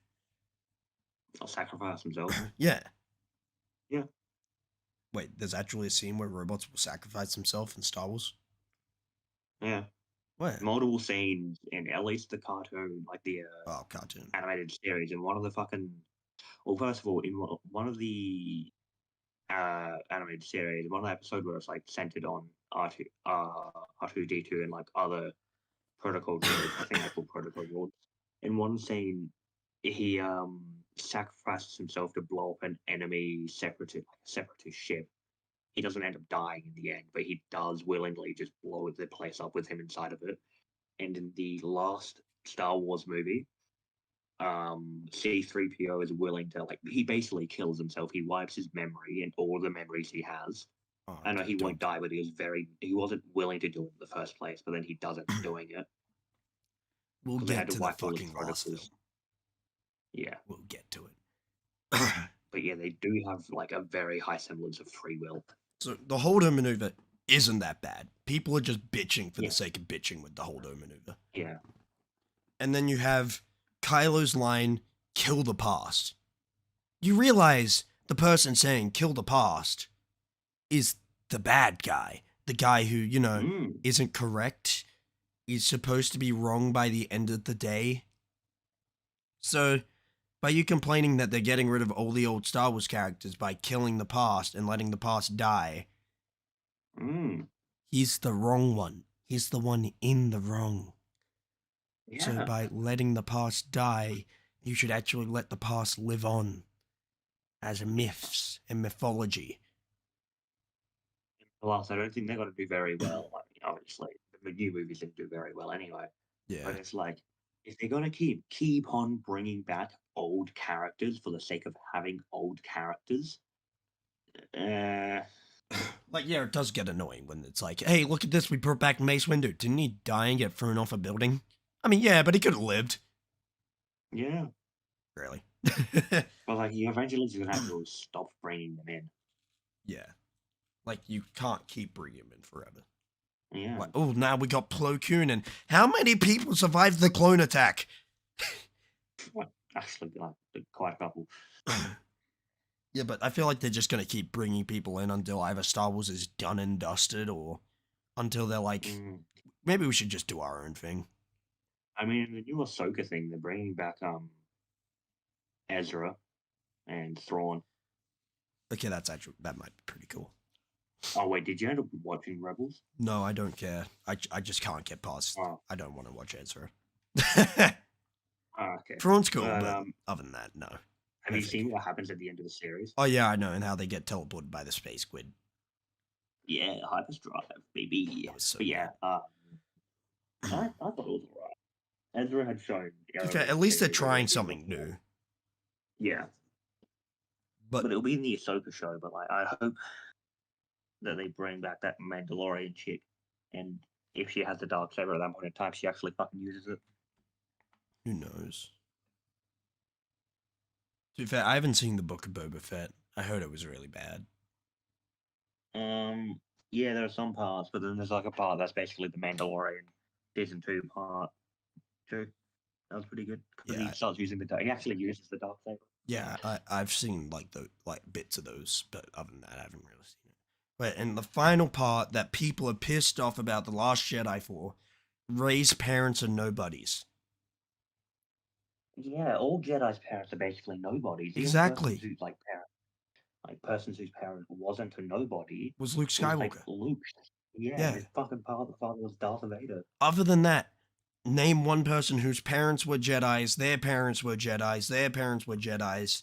I'll sacrifice themselves. Yeah. Yeah, Wait, there's actually a scene where robots will sacrifice themselves in Star Wars? yeah. Where? Multiple scenes in at least the cartoon, like the Oh, cartoon. animated series, and one of the fucking. Well, first of all, in one of the animated series, one of the episodes where it's like centered on R2D2 and like other protocol droids. I think they're called protocol droids. In one scene, he sacrifices himself to blow up an enemy separatist ship. He doesn't end up dying in the end, but he does willingly just blow the place up with him inside of it. And in the last Star Wars movie, C3PO is willing to like he basically kills himself. He wipes his memory and all the memories he has. Oh, I know okay. he won't Don't. die, but he wasn't willing to do it in the first place, but then he does end up doing it We'll because they had get to to the wipe all his fucking last film. protocols. Yeah. We'll get to it. But yeah, they do have like a very high semblance of free will. So the holdo maneuver isn't that bad. People are just bitching for the Yeah. sake of bitching with the holdo maneuver. Yeah. And then you have Kylo's line, kill the past. You realize the person saying kill the past is the bad guy. The guy who, Mm. isn't correct, is supposed to be wrong by the end of the day. So, by you complaining that they're getting rid of all the old Star Wars characters by killing the past and letting the past die, Mm. he's the wrong one. He's the one in the wrong. So, Yeah. by letting the past die, you should actually let the past live on as myths and mythology. Plus, I don't think they're going to do very well. I mean, obviously, the new movies didn't do very well anyway. Yeah. But it's like if they're going to keep on bringing back old characters for the sake of having old characters, uh, Like, yeah, it does get annoying when it's like, hey, look at this, we brought back Mace Windu. Didn't he die and get thrown off a building? I mean, yeah, but he could have lived. yeah. Really. But like, you eventually just gonna have to stop bringing them in. Yeah. Like, you can't keep bringing him in forever. Yeah. Like, oh, now we got Plo Koon, and how many people survived the clone attack? Well, actually, like quite a couple. Yeah, but I feel like they're just going to keep bringing people in until either Star Wars is done and dusted or until they're like, Mm. maybe we should just do our own thing. I mean, the new Ahsoka thing, they're bringing back Ezra and Thrawn. Okay, that might be pretty cool. Oh wait, did you end up watching Rebels? No, I don't care. I just can't get past. Oh, I don't want to watch Ezra. okay. Thrawn's cool, But but other than that, no. have No you thank seen you. what happens at the end of the series? Oh yeah, I know, and how they get teleported by the space squid. Yeah, hyperdrive, baby. That was so But yeah, I thought it was alright. Ezra had shown To be fair, earlier in at the least they're series trying already something before. new. Yeah, But but it'll be in the Ahsoka show. But like, I hope that they bring back that Mandalorian chick and if she has the dark saber at that point in time, she actually fucking uses it. Who knows? To be fair, I haven't seen the Book of Boba Fett. I heard it was really bad. Yeah, there are some parts, but then there's like a part that's basically the Mandalorian season 2 part 2. That was pretty good because he Yeah, starts using the dark. He actually uses the dark saber. yeah, I've seen like the bits of those, but other than that, I haven't really seen it. But and the final part that people are pissed off about the Last Jedi for, Rey's parents are nobodies. Yeah, all Jedi's parents are basically nobodies. The only person Exactly, who's persons whose parent wasn't a nobody was Luke was like Skywalker. Luke. Yeah, Yeah. his fucking father was Darth Vader. Other than that, name one person whose parents were Jedi's, their parents were Jedi's, their parents were Jedi's.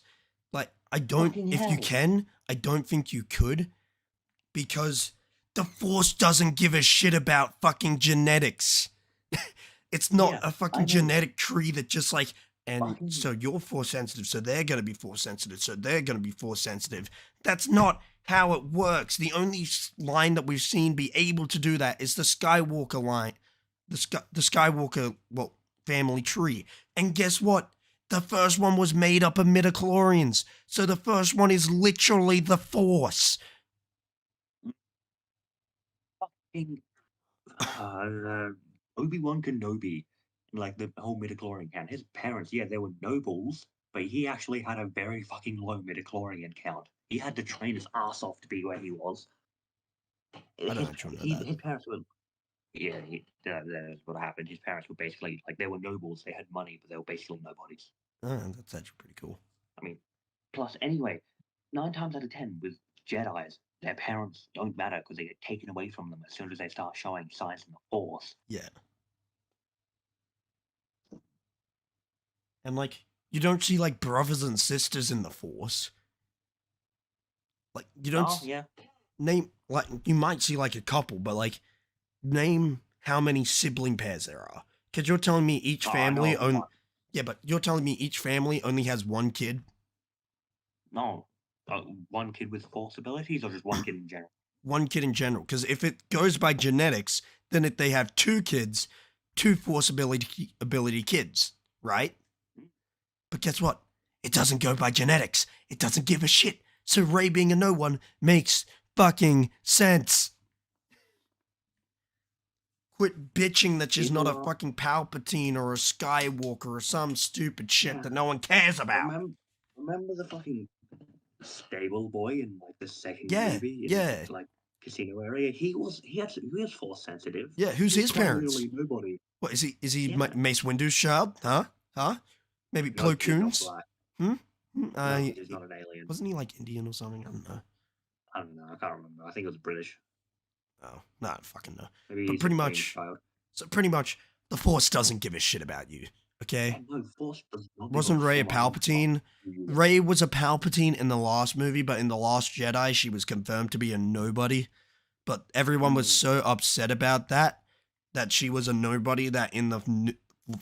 Like, I don't, Fucking if you hell. can, I don't think you could, because the Force doesn't give a shit about fucking genetics. It's not Yeah, a I fucking know. genetic tree that just like, and Fucking so you're force sensitive, so they're going to be force sensitive, so they're going to be force sensitive. That's not how it works. The only line that we've seen be able to do that is the Skywalker line, the Skywalker, well, family tree. And guess what? The first one was made up of midichlorians. So the first one is literally the Force. fucking Obi-Wan Kenobi, like the whole midichlorian count. His parents, yeah, they were nobles, but he actually had a very fucking low midichlorian count. He had to train his ass off to be where he was. I don't His actually know he that. his parents were yeah, that's what happened. His parents were basically like they were nobles. They had money, but they were basically nobodies. That's actually pretty cool. I mean, plus anyway, 9 times out of 10 with Jedi's, their parents don't matter because they get taken away from them as soon as they start showing signs in the Force. Yeah. And like, you don't see like brothers and sisters in the Force. Like, you don't Oh yeah. name, like, you might see like a couple, but like, name how many sibling pairs there are. Because you're telling me each Oh, I know family of own. one. Yeah, but you're telling me each family only has one kid? No, one kid with Force abilities, or just one kid in general. One kid in general. Because if it goes by genetics, then if they have two kids, two Force ability kids, right? But guess what? It doesn't go by genetics. It doesn't give a shit. So Rey being a no one makes fucking sense. Quit bitching that she's not People a are fucking Palpatine or a Skywalker or some stupid shit yeah. that no one cares about. Remember the fucking stable boy in like the second Yeah, movie in yeah, like casino area? He was Force sensitive. yeah. Who's He was his quite parents? literally nobody. What is he? Is he Yeah. Mace Windu's child? Huh? Huh? Maybe No, Plo he's not Koon's? black. Hmm? No, he's not an alien. Wasn't he like Indian or something? I don't know. I don't know. I can't remember. I think it was British. Oh, nah, I don't fucking know. Maybe But he's a pretty Queen's much, child. so pretty much, the Force doesn't give a shit about you. Yeah, Okay? no, Force does not give a Wasn't Rey a flying fuck Palpatine? who you are. Rey was a Palpatine in the last movie, but in the Last Jedi, she was confirmed to be a nobody. But everyone was Mm, so upset about that she was a nobody, that in the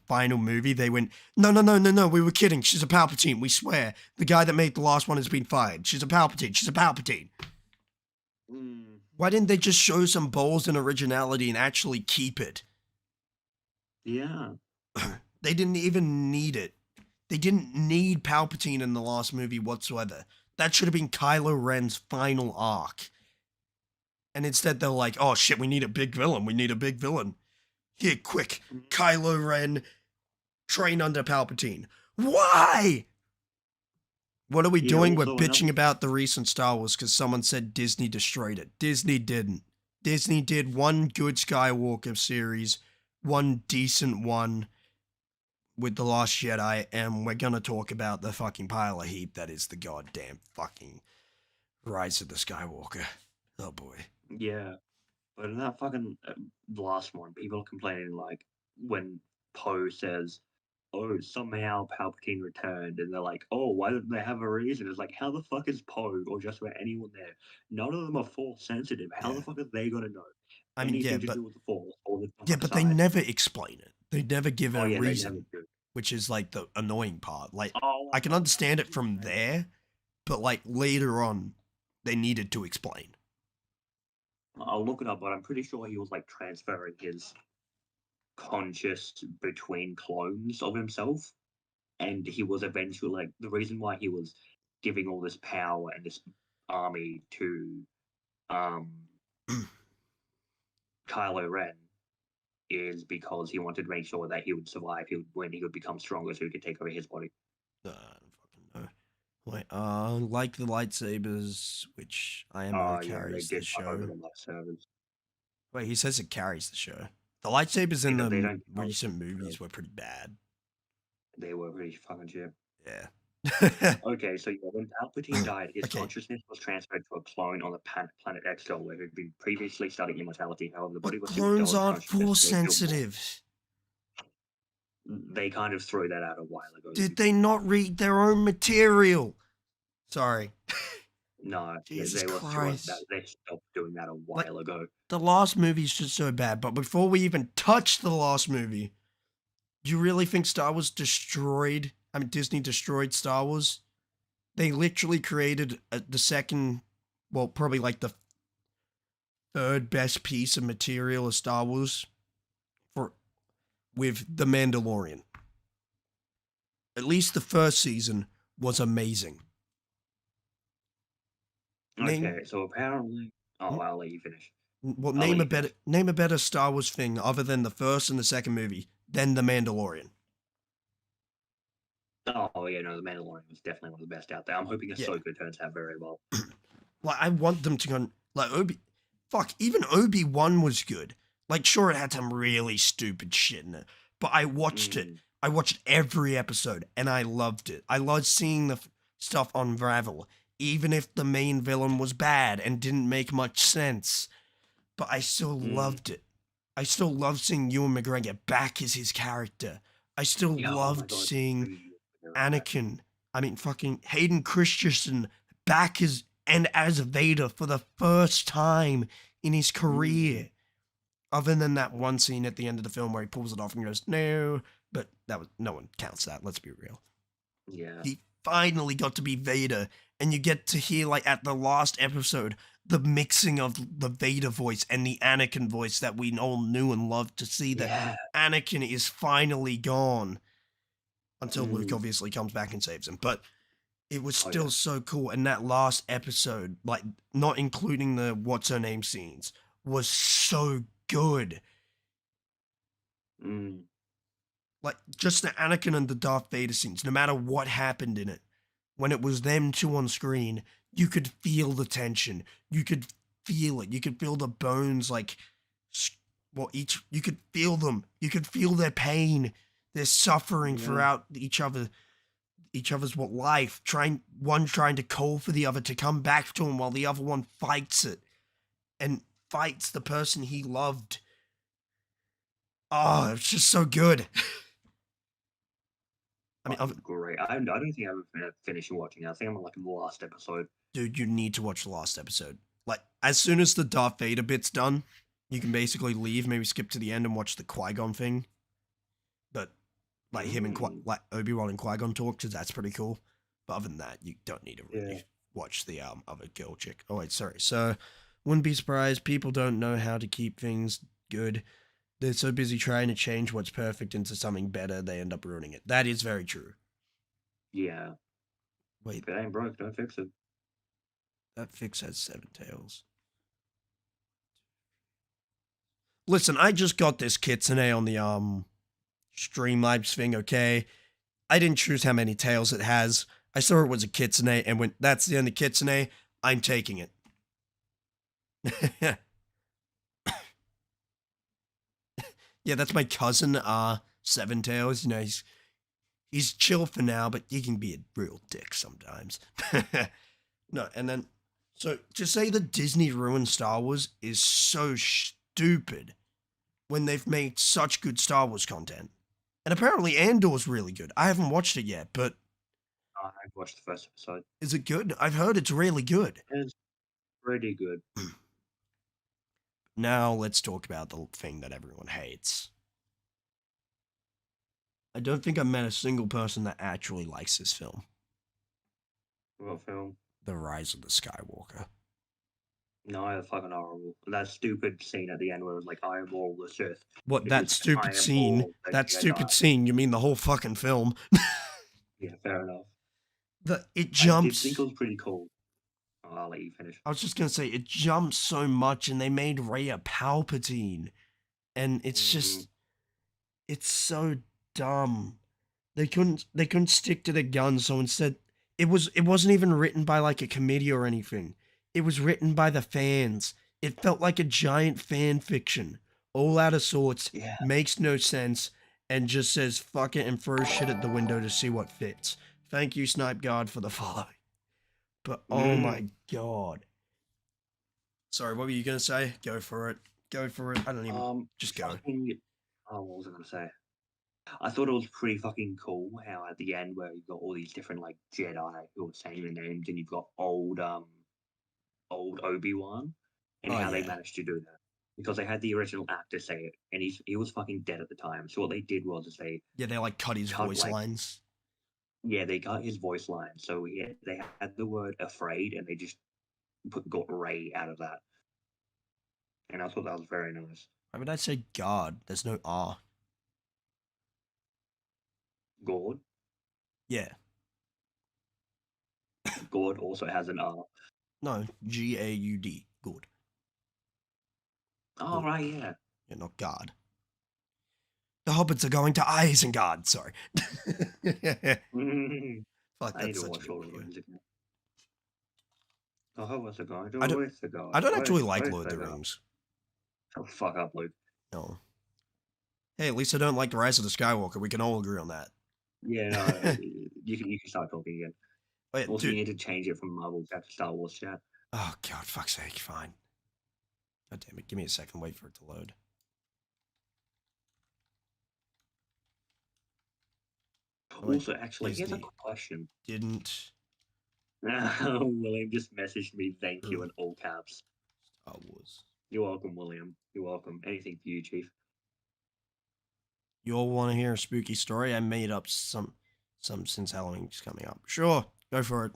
final movie they went, no, no, no, no, no, we were kidding. She's a Palpatine. We swear. The guy that made the last one has been fired. She's a Palpatine. She's a Palpatine. mm, Why didn't they just show some balls and originality and actually keep it? yeah. They didn't even need it. They didn't need Palpatine in the last movie whatsoever. That should have been Kylo Ren's final arc. And instead they're like, oh shit, we need a big villain. We need a big villain. Here, quick, Mm. Kylo Ren, train under Palpatine. Why? What are we Yeah, doing? We're also bitching another about the recent Star Wars because someone said Disney destroyed it. Disney didn't. Disney did one good Skywalker series, one decent one with The Last Jedi, and we're gonna talk about the fucking pile of heap that is the goddamn fucking Rise of the Skywalker. Oh boy. yeah. But in that fucking last one, people are complaining like when Poe says, "Oh, somehow Palpatine returned," and they're like, "Oh, why didn't they have a reason?" It's like, how the fuck is Poe or just about anyone there? None of them are Force sensitive. How the Yeah. fuck are they gonna know I mean, anything to do with the Force or the yeah, dark but they side? never explain it. They never give Oh a yeah, they never reason, do. which is like the annoying part. Like, Oh, I I can know. I understand know it what you're from saying. there, but like later on, they needed to explain. I'll look it up, but I'm pretty sure he was like transferring his conscious between clones of himself, and he was eventually like the reason why he was giving all this power and this army to um Kylo Ren is because he wanted to make sure that he would survive. When he would become stronger, so he could take over his body. I don't fucking know. Wait, like the lightsabers, which IMO Oh yeah, they carries the did fuck over show. the lightsabers. Wait, he says it carries the show. The lightsabers in the They don't. recent movies were pretty bad. They were really fucking shit. Yeah. Okay, so yeah, when Palpatine died, his Okay, consciousness was transferred to a clone on the planet Exegol, where he'd been previously studying immortality. However, the body but was still clones endowed with aren't consciousness. force So they feel more. sensitive. They kind of threw that out a while ago. Did they not read their own material? Sorry. No, Jesus they were throwing that. Christ. They stopped doing that a Like, while ago. the last movie is just so bad, but before we even touch the last movie, do you really think Star Wars destroyed? I mean, Disney destroyed Star Wars? They literally created the second, well, probably like the third best piece of material of Star Wars for with The Mandalorian. At least the first season was amazing. Name Okay, so apparently, oh, I'll let you finish. well, I'll let you finish. name a better Star Wars thing other than the first and the second movie than The Mandalorian. Oh yeah, no, the Mandalorian was definitely one of the best out there. I'm hoping Yeah. Ahsoka turns out very well. Like, I want them to go like even Obi-Wan was good. Like, sure, it had some really stupid shit in it, but I watched it. Mm, I watched every episode and I loved it. I loved seeing the stuff unravel, even if the main villain was bad and didn't make much sense. But I still mm. loved it. I still loved seeing Ewan McGregor back as his character. I still Yeah, oh my loved god, seeing really, Anakin, I mean fucking Hayden Christensen back as and as Vader for the first time in his mm, career. Other than that one scene at the end of the film where he pulls it off and goes, no, but that was no one counts that, let's be real. yeah. He finally got to be Vader, and you get to hear like at the last episode the mixing of the Vader voice and the Anakin voice that we all knew and loved to see that Yeah. Anakin is finally gone until Luke Mm. obviously comes back and saves him. But it was Oh yeah. still so cool. And that last episode, like not including the what's her name scenes, was so good. Mm. Like just the Anakin and the Darth Vader scenes, no matter what happened in it, when it was them two on screen, you could feel the tension. You could feel it. You could feel the bones like well each you could feel them. You could feel their pain, their suffering Yeah. throughout each other's what life, trying to call for the other to come back to him while the other one fights it and fights the person he loved. Oh, it's just so good. I mean, Great. I don't think I've finished watching it. I think I'm on like the last episode. dude, you need to watch the last episode. Like, as soon as the Darth Vader bit's done, you can basically leave, maybe skip to the end and watch the Qui-Gon thing. But, like, him and Mm. like Obi-Wan and Qui-Gon talk, because that's pretty cool. But other than that, you don't need to really Yeah. watch the other girl chick. Oh, wait, sorry. So, wouldn't be surprised. People don't know how to keep things good. They're so busy trying to change what's perfect into something better, they end up ruining it. That is very true. Yeah. Wait, If it ain't broke, don't fix it. that fix has 7 tails. Listen, I just got this kitsune on the Streamlabs thing, okay? I didn't choose how many tails it has. I saw it was a kitsune and went, that's the end of kitsune, I'm taking it. Yeah, that's my cousin, Seven Tails. You know, he's chill for now, but he can be a real dick sometimes. No, and then so to say that Disney ruined Star Wars is so stupid when they've made such good Star Wars content. And apparently Andor's really good. I haven't watched it yet, but I've watched the first episode. is it good? I've heard it's really good. It's pretty good. Now let's talk about the thing that everyone hates. I don't think I've met a single person that actually likes this film. What film? The Rise of the Skywalker. No, it's fucking horrible. That stupid scene at the end where it was like, I am all the Sith. What, It that was, I stupid am scene? all the That Jedi. stupid scene, you mean the whole fucking film? Yeah, fair enough. It I did think it jumps. was pretty cool. Oh, I'll let you finish. I was just gonna say, it jumps so much, and they made Rey a Palpatine. And it's Mm, just, it's so dumb. They couldn't stick to the gun, so instead it wasn't even written by like a committee or anything. It was written by the fans. It felt like a giant fan fiction, all out of sorts, yeah. makes no sense, and just says fuck it and throws shit at the window to see what fits. Thank you, Snipe God, for the follow. But oh Mm. my god. Sorry, what were you gonna say? Go for it. Go for it. I don't even just go. Fucking. Oh, what was I gonna say? I thought it was pretty fucking cool how at the end where you've got all these different like Jedi who are saying their names, and you've got old Obi-Wan, and Oh how they yeah. managed to do that because they had the original actor say it, and he was fucking dead at the time. So what they did was is they Yeah, they like cut his cut voice like lines. yeah, they cut his voice line. So they had the word afraid, and they just got Ray out of that, and I thought that was very nice. Why would I say God? There's no R. Gord, Yeah. Gord also has an R. No, Gaud. Good. Oh Good. right, yeah. Yeah, not God. The hobbits are going to Isengard. Sorry. Fuck, I need that's to such a watch good Lord of the video. Rings again. Oh, what's it going I to? don't. Where's it going I to? don't actually like Where's Lord of it the going? Rings. Shut the fuck up, Luke. No. Hey, at least I don't like the Rise of the Skywalker. We can all agree on that. Yeah, no, you can start talking again. Oh, yeah, Also, you dude. need to change it from Marvel chat to Star Wars chat. Oh God, fuck's sake. Fine. God damn it. Give me a second. Wait for it to load. Oh, wait. Also, actually, here's a Disney quick question. didn't William just messaged me, thank you, approve in all caps. Star Wars. You're welcome, William. You're welcome. Anything for you, Chief. You all want to hear a spooky story? I made up some since Halloween's coming up. Sure, go for it.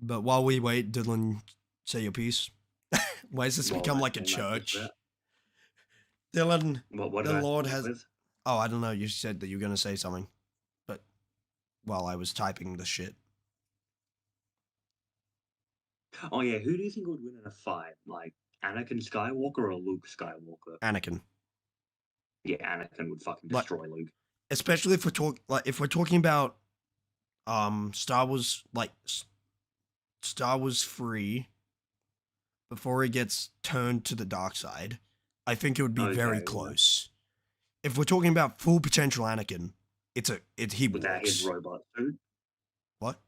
But while we wait, Dylan, say your piece. Why has this Well, become I like a came up with that. church? Dylan, What the did I come Lord up has. with? Oh, I don't know. You said that you were going to say something. But while I was typing the shit. Oh yeah, who do you think would win in a fight? Like Anakin Skywalker or Luke Skywalker? Anakin. Yeah, Anakin would fucking Like, destroy Luke. especially if we're talking about Star Wars, like Star Wars 3 before he gets turned to the dark side, I think it would be very Okay, yeah. close. If we're talking about full potential Anakin, he Without his walks. robot suit, What?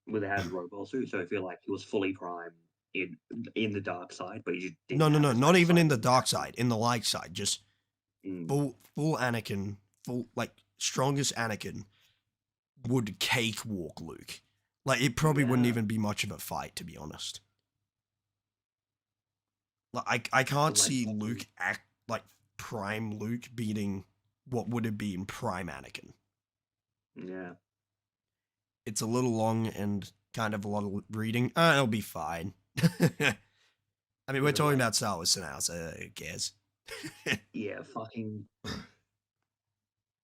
without his robot suit, so I feel like he was fully primed in the dark side, but he just No, didn't no, have no, his not light even side in the when he dark had to. side, in the light side, just Mm, full Anakin, full like strongest Anakin would cakewalk Luke. Like it probably wouldn't yeah, even be much of a fight, to be honest. Like I can't but like see fucking Luke act like prime Luke beating what would have been prime Anakin. yeah. It's a little long and kind of a lot of reading. It'll be fine. I mean, we're But talking like about Star Wars now, so who cares? yeah, fucking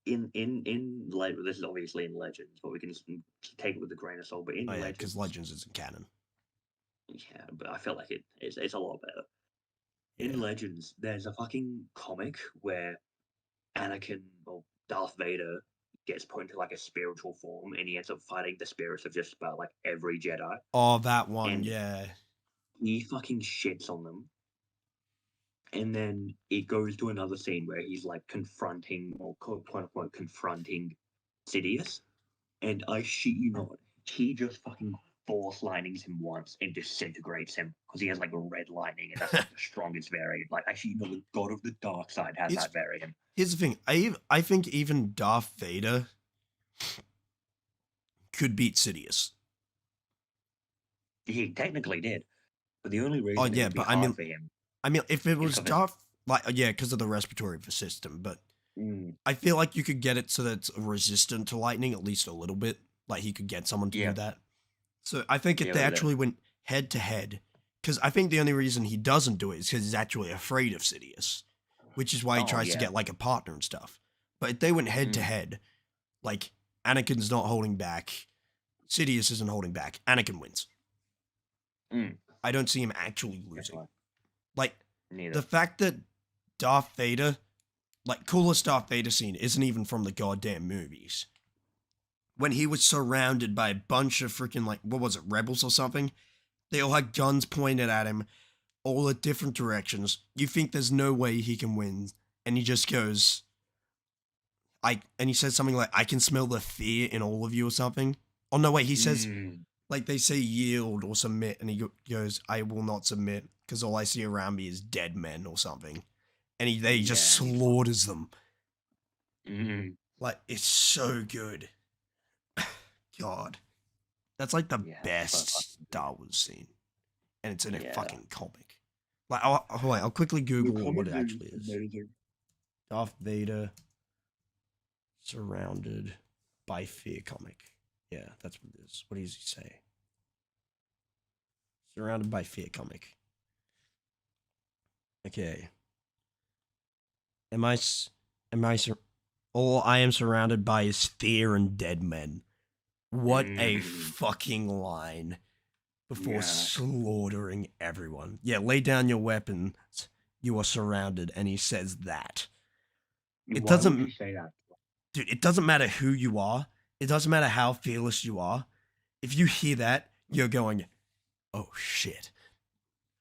like this is obviously in Legends, but we can just take it with a grain of salt. But Oh in yeah, because Legends, Legends isn't canon. yeah, but I feel like it's a lot better. In Yeah. Legends, there's a fucking comic where Anakin or Darth Vader gets put into like a spiritual form, and he ends up fighting the spirits of just about like every Jedi, Oh, that one, and yeah. he fucking shits on them. And then it goes to another scene where he's like confronting or quote unquote confronting Sidious, and I shit you not, he just fucking force lightnings him once and disintegrates him because he has like a red lightning, and that's like the strongest variant. Like, actually, you know, the God of the Dark Side has Here's that variant. here's the thing. I think even Darth Vader could beat Sidious. He technically did, but the only Oh reason it yeah, would be but hard for him I mean, if it is was because it. Darth, like yeah, because of the respiratory system, but Mm, I feel like you could get it so that it's resistant to lightning at least a little bit. Like he could get someone to do yeah, that. So I think if yeah, they with it. actually went head to head, because I think the only reason he doesn't do it is because he's actually afraid of Sidious, which is why he Oh tries to yeah. get like a partner and stuff. But if they went head to Mm, head, like Anakin's not holding back, Sidious isn't holding back, Anakin wins. mm, I don't see him actually losing. definitely. Like the Neither. fact that Darth Vader, like coolest Darth Vader scene, isn't even from the goddamn movies. When he was surrounded by a bunch of freaking like what was it, rebels or something? They all had guns pointed at him, all at different directions. You think there's no way he can win, and he just goes, and he says something like, "I can smell the fear in all of you" or something. Oh no, wait, he says Mm, like they say yield or submit, and he goes, "I will not submit because all I see around me is dead men" or something, and they just yeah, and he slaughters them. mm, Like it's so good. God, that's like the yeah, it's so best fucking good. Star Wars scene, and it's in a Yeah. fucking comic. Like, I'll quickly The Google what comic it is actually is. amazing. Darth Vader surrounded by fear comic. Yeah, that's what it is. What does he say? Surrounded by fear comic. Okay. Am I? Am I? All I am surrounded by is fear and dead men. What a Mm, fucking line before yeah. slaughtering everyone. Yeah, lay down your weapons. You are surrounded, and he says that. It Why would doesn't, you say that? dude. It doesn't matter who you are. It doesn't matter how fearless you are. If you hear that, you're going, "Oh shit!"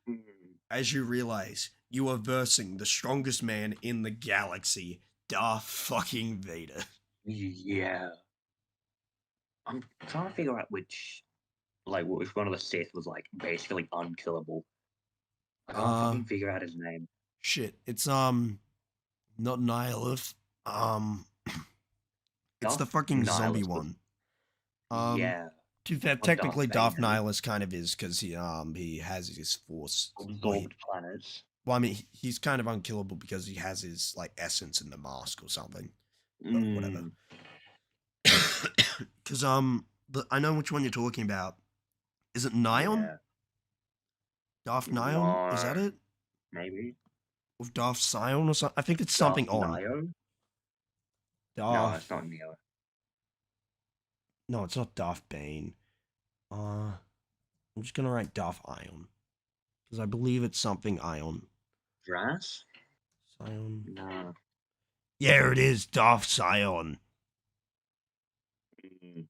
Mm, As you realize you are versing the strongest man in the galaxy, Darth fucking Vader. yeah. I'm trying to figure out which one of the Sith was like basically unkillable. I can't Uh, fucking figure out his name. shit. It's not Nihilith. It's the Darth fucking zombie Nihilus was one. Um, yeah, to be fair, not Darth technically Darth Vader. Nihilus kind of is because he has his force. Well, Absorbed planets. I mean, he's kind of unkillable because he has his like essence in the mask or something. But whatever. Mm, Because I know which one you're talking about. Is it Nion? yeah. Darth Nion? Is No, that it? maybe With Darth Sion or something? I think it's something Darth on. Nio. No, it's Darth. not Neo. No, it's not Darth Bane. I'm just gonna write Darth Ion because I believe it's something Ion. Dras? Sion. No. Yeah, it is Darth Sion. Mm,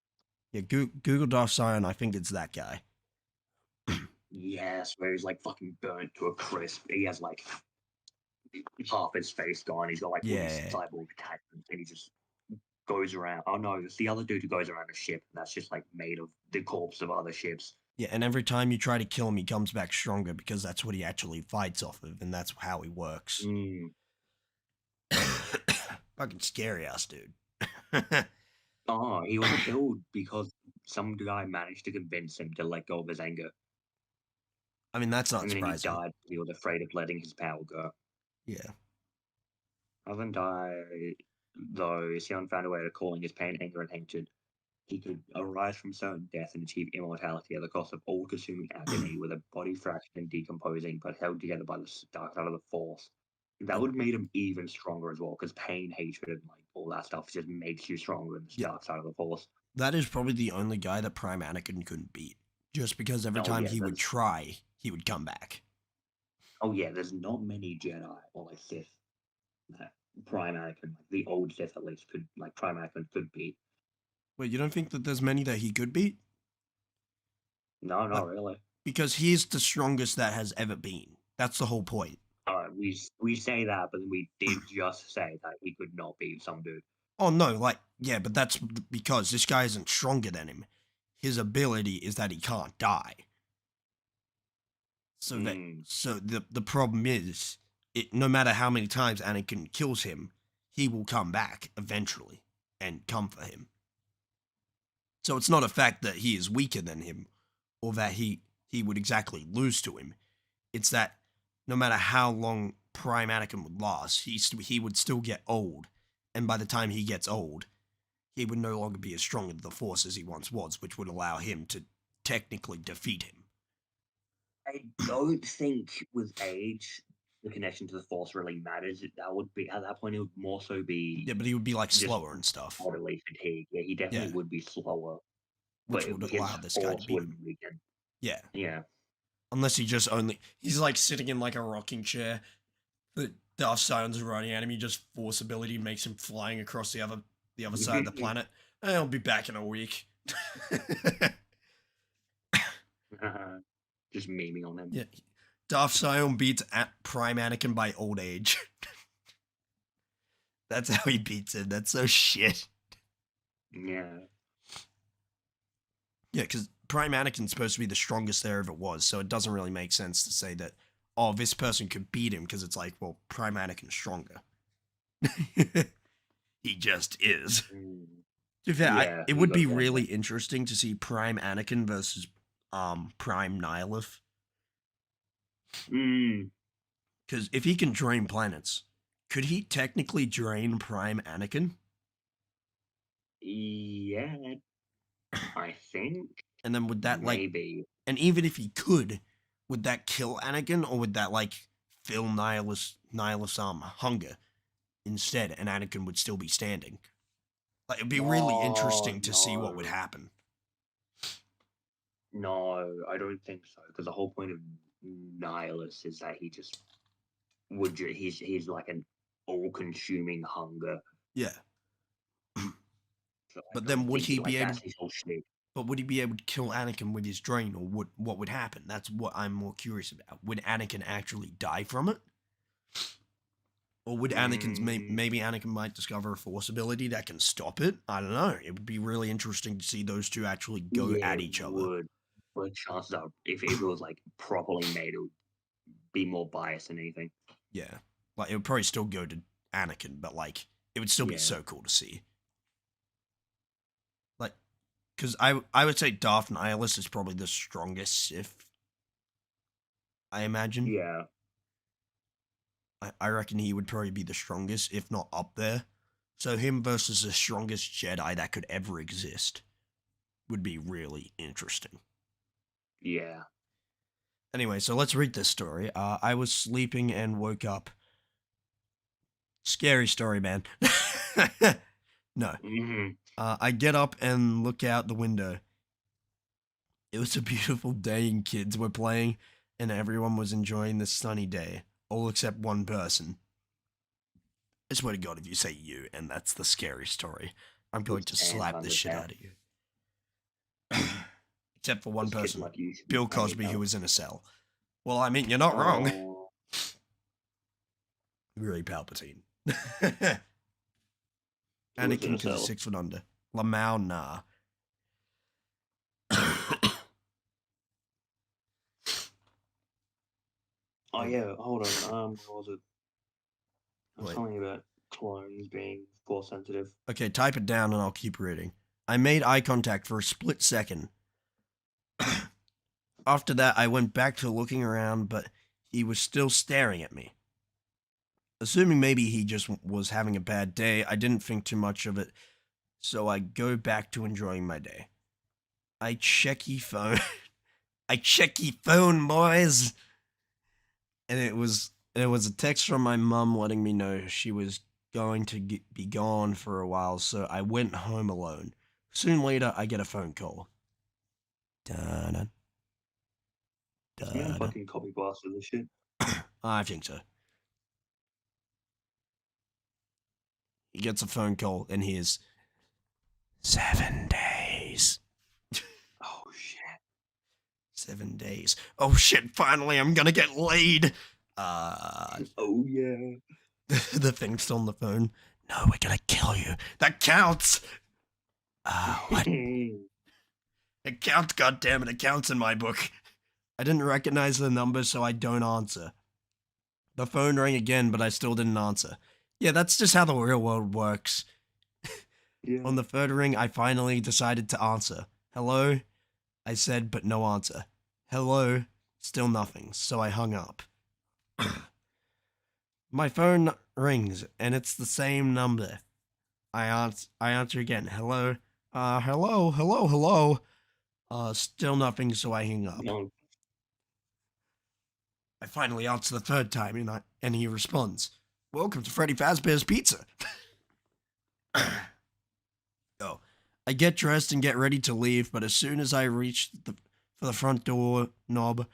Yeah, Google Darth Sion. I think it's that guy. yes, where he's like fucking burnt to a crisp. He has like half his face gone. He's got like all these Yeah, cyborg attachments, and he just goes around. Oh no, it's the other dude who goes around a ship that's just like made of the corpse of other ships. yeah. And every time you try to kill him, he comes back stronger because that's what he actually fights off of, and that's how he works. Mm. Fucking scary ass dude. Oh, he was killed because some guy managed to convince him to let go of his anger, I mean, that's not and then he surprising. died because he was afraid of letting his power go. Yeah. Other than die, though, Sion found a way to calling his pain, anger, and hatred. He could arise from certain death and achieve immortality at the cost of all-consuming agony, with a body fractured and decomposing, but held together by the dark side of the Force. That Yeah. would make him even stronger as well, because pain, hatred, and like all that stuff just makes you stronger in the Yeah. dark side of the Force. That is probably the only guy that Prime Anakin couldn't beat. Just because every Oh time yeah, he would try, he would come back. there's not many Jedi or like Sith that Prime Anakin, like the old Sith at least, could like Prime Anakin could beat. Wait, you don't think that there's many that he could beat? No, Like, not really. because he's the strongest that has ever been. That's the whole point. We say that, but we did just say that he could not beat some dude. Oh no, like yeah, but that's because this guy isn't stronger than him. His ability is that he can't die. Mm, So the problem is, no matter how many times Anakin kills him, he will come back eventually and come for him. So it's not a fact that he is weaker than him, or that he would exactly lose to him. It's that no matter how long Prime Anakin would last, he would still get old, and by the time he gets old, he would no longer be as strong in the Force as he once was, which would allow him to technically defeat him. I don't think with age the connection to the Force really matters. That would be at that point it would more so be Yeah, but he would be like just slower and stuff. bodily fatigue. Yeah, he Yeah, definitely would be slower, but which would his allow this guy to Force beat him. wouldn't weaken. Yeah, Yeah. unless he just only he's like sitting in like a rocking chair. The Darth Sion's running at him. He just force ability makes him flying across the other side of the planet. And I'll be back in a week. Just memeing on him. Yeah, Darth Sion beats Prime Anakin by old age. That's how he beats him. That's so shit. Yeah. Yeah, because Prime Anakin's supposed to be the strongest there ever was, so it doesn't really make sense to say that, oh, this person could beat him, because it's like, well, Prime Anakin's stronger. He just is. Mm. To be fair, Yeah, it you would gotta be get really him. interesting to see Prime Anakin versus Prime Nihilith. Mm, Because if he can drain planets, could he technically drain Prime Anakin? yeah, I think And then would that like, maybe. and even if he could, would that kill Anakin, or would that like fill Nihilus hunger instead, and Anakin would still be standing? Like it'd be really Oh interesting to see what would no, happen. no, I don't think so. Because the whole point of Nihilus is that he just he's like an all-consuming hunger. Yeah, So I but then don't would think he be like able? that's his whole shtick. But would he be able to kill Anakin with his drain, or what would happen? That's what I'm more curious about. Would Anakin actually die from it? Or would Anakin's Mm, maybe Anakin might discover a force ability that can stop it? I don't know. It would be really interesting to see those two actually go yeah, at it each other. would. But chances are, if it was like properly made, it would be more biased than anything. Yeah. Like it would probably still go to Anakin, but like it would still be Yeah, so cool to see. Like cuz I would say Darth Nihilus is probably the strongest Sith, I imagine. yeah, I reckon he would probably be the strongest, if not up there. So him versus the strongest Jedi that could ever exist would be really interesting. yeah. Anyway, so let's read this story. I was sleeping and woke up. Scary story, man. No. Hmm. I get up and look out the window. It was a beautiful day and kids were playing, and everyone was enjoying this sunny day, all except one person. I swear to God, if you say you, and that's the scary story, I'm going to And slap the shit understand. out of you. Except for one This kid person, like you should be Bill playing Cosby, who out. was in a cell. Well, I mean, you're not wrong. Oh, Really, Palpatine. he was in Anakin a because he's cell. 6 foot under. Lamau, nah. Oh Oh, yeah, hold on. What was it? I was wait. telling you about clones being force sensitive. Okay, type it down and I'll keep reading. I made eye contact for a split second. After that, I went back to looking around, but he was still staring at me. Assuming maybe he just was having a bad day, I didn't think too much of it, so I go back to enjoying my day. I check ye phone. I check ye phone, boys. And it was a text from my mum letting me know she was going to be gone for a while, so I went home alone. Soon later, I get a phone call. Dun, Is he gonna dun, dun. fucking copy blast with this shit? I think so. He gets a phone call and hears 7 days. Oh shit. 7 days. Oh shit, finally I'm gonna get laid. Oh yeah. The thing's still on the phone. No, we're gonna kill you. That counts. What? It counts, goddammit, it counts in my book. I didn't recognize the number, so I don't answer. The phone rang again, but I still didn't answer. Yeah, that's just how the real world works. Yeah. On the third ring, I finally decided to answer. Hello? I said, but no answer. Hello? Still nothing, so I hung up. My phone rings, and it's the same number. I answer again. Hello? Hello? Still nothing, so I hang up. No. I finally answer the third time, and he responds, "Welcome to Freddy Fazbear's Pizza." Oh, I get dressed and get ready to leave, but as soon as I reach for the front door knob,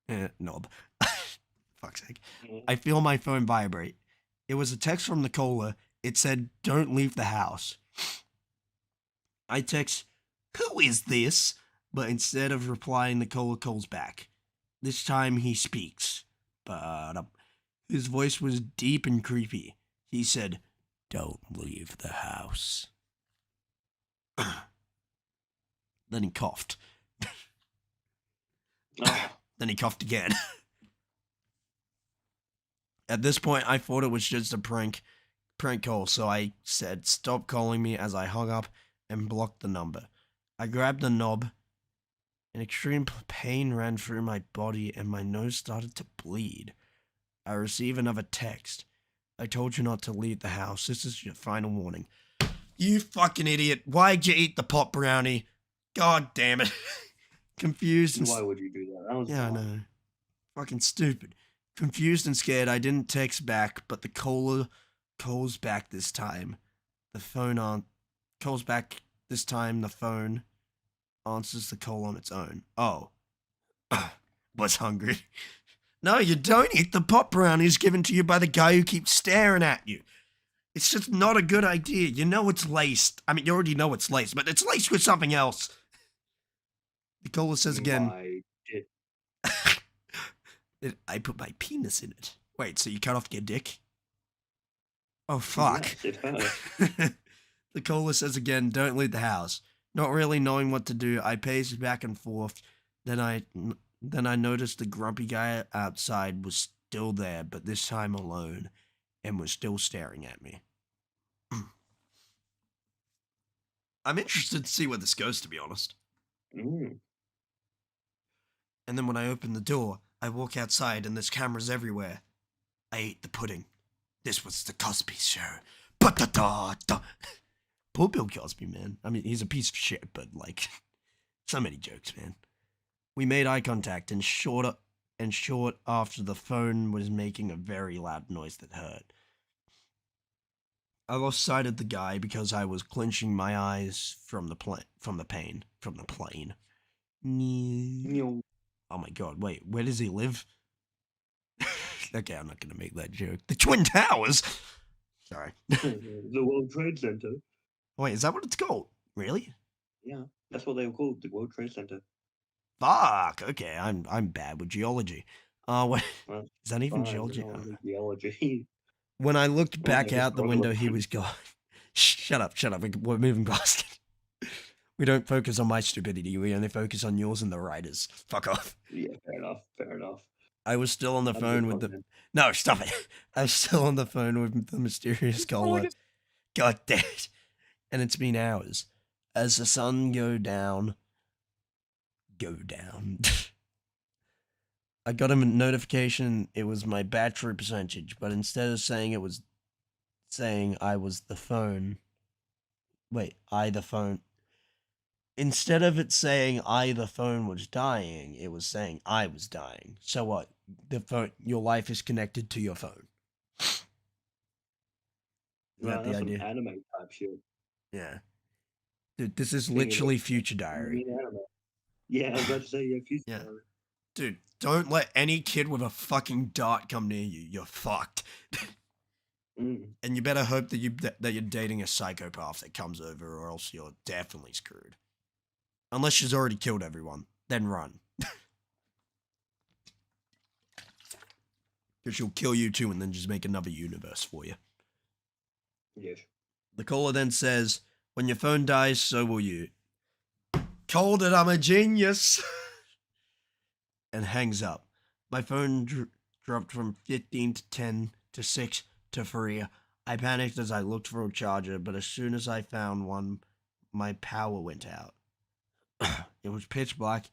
fuck's sake, Mm. I feel my phone vibrate. It was a text from Nicola. It said, "Don't leave the house." I text, "Who is this?" But instead of replying, Nicola calls back. This time he speaks, but his voice was deep and creepy. He said, "Don't leave the house." Then he coughed. Oh, Then he coughed again. At this point, I thought it was just a prank call, so I said, "Stop calling me," as I hung up and blocked the number. I grabbed the knob. An extreme pain ran through my body and my nose started to bleed. I received another text. "I told you not to leave the house. This is your final warning." You fucking idiot. Why'd you eat the pot brownie? God damn it. Confused and... why would you do that? That was Yeah, I dumb. know. Fucking stupid. Confused and scared, I didn't text back, but the caller calls back this time. The phone calls back this time. The phone answers the call on its own. Oh. Was hungry. No, you don't eat the pot brownies given to you by the guy who keeps staring at you. It's just not a good idea. You know it's laced. I mean, you already know it's laced, but it's laced with something else. The caller says again, Why did "I put my penis in it." Wait, so you cut off your dick? Oh, fuck. yes, it hurt. The caller says again, "Don't leave the house." Not really knowing what to do, I paced back and forth. Then I noticed the grumpy guy outside was still there, but this time alone, and was still staring at me. I'm interested to see where this goes, to be honest. Mm. And then when I open the door, I walk outside and there's cameras everywhere. I ate the pudding. This was the Cosby Show. Ba-da-da-da. Poor Bill Cosby, man. I mean, he's a piece of shit, but like, so many jokes, man. We made eye contact, and short after, the phone was making a very loud noise that hurt. I lost sight of the guy because I was clenching my eyes from the plane. No. Oh my god, wait, where does he live? Okay, I'm not gonna make that joke. The Twin Towers? Sorry. The World Trade Center. Wait, is that what it's called? Really? Yeah, that's what they were called, the World Trade Center. Fuck. Okay, I'm bad with geology. What Well, is that even fine, geology? no, geology. When I looked Well, back I just out the struggle window, with he that. was gone. Shut up. We're moving past it. We don't focus on my stupidity. We only focus on yours and the writers. Fuck off. Yeah, fair enough. I was still on the Have a good phone with one, the... man. No, stop it. I was still on the phone with the mysterious caller. God damn it. And it's been hours. As the sun go down... I got a notification it was my battery percentage, but instead of saying it was saying I was the phone... Wait, the phone... Instead of it saying the phone was dying, it was saying I was dying. So what? Your life is connected to your phone. You Nah, got the that's some idea? anime type shit. Yeah. Dude, this is Thinking literally about Future Diary. anime. Yeah, I was about to say, yeah, Future Yeah. Diary. Dude, don't let any kid with a fucking dart come near you. You're fucked. Mm. And you better hope that you're dating a psychopath that comes over, or else you're definitely screwed. Unless she's already killed everyone, then run. Because she'll kill you too and then just make another universe for you. Yes. The caller then says, "When your phone dies, so will you." Called it, I'm a genius. And hangs up. My phone dropped from 15 to 10 to 6 to 3. I panicked as I looked for a charger, but as soon as I found one, my power went out. It was pitch black,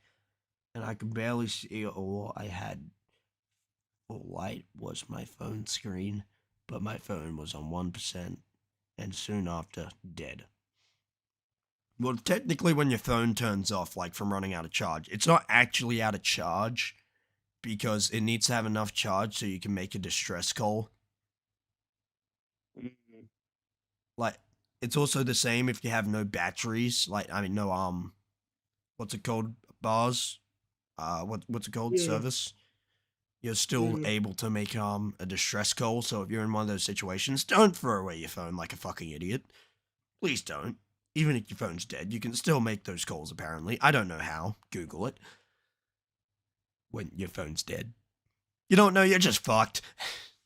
and I could barely see all I had. All light was my phone screen, but my phone was on 1%, and soon after, dead. Well, technically when your phone turns off, like from running out of charge, it's not actually out of charge. because it needs to have enough charge so you can make a distress call. Mm, Like, it's also the same if you have no batteries. Like, I mean, no what's it called? Bars. What's it called? yeah. Service. You're still Mm, able to make a distress call. So if you're in one of those situations, don't throw away your phone like a fucking idiot. Please don't. Even if your phone's dead, you can still make those calls. Apparently, I don't know how. Google it. When your phone's dead, you don't know. You're just fucked.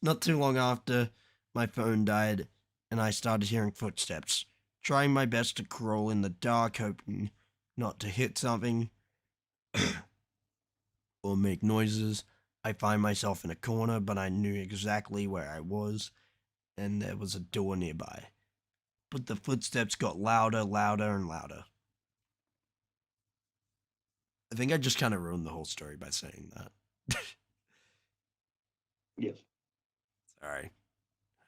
Not too long after my phone died, and I started hearing footsteps. Trying my best to crawl in the dark, hoping not to hit something or make noises. I find myself in a corner, but I knew exactly where I was, and there was a door nearby. But the footsteps got louder, louder, and louder. I think I just kind of ruined the whole story by saying that. yes, Sorry.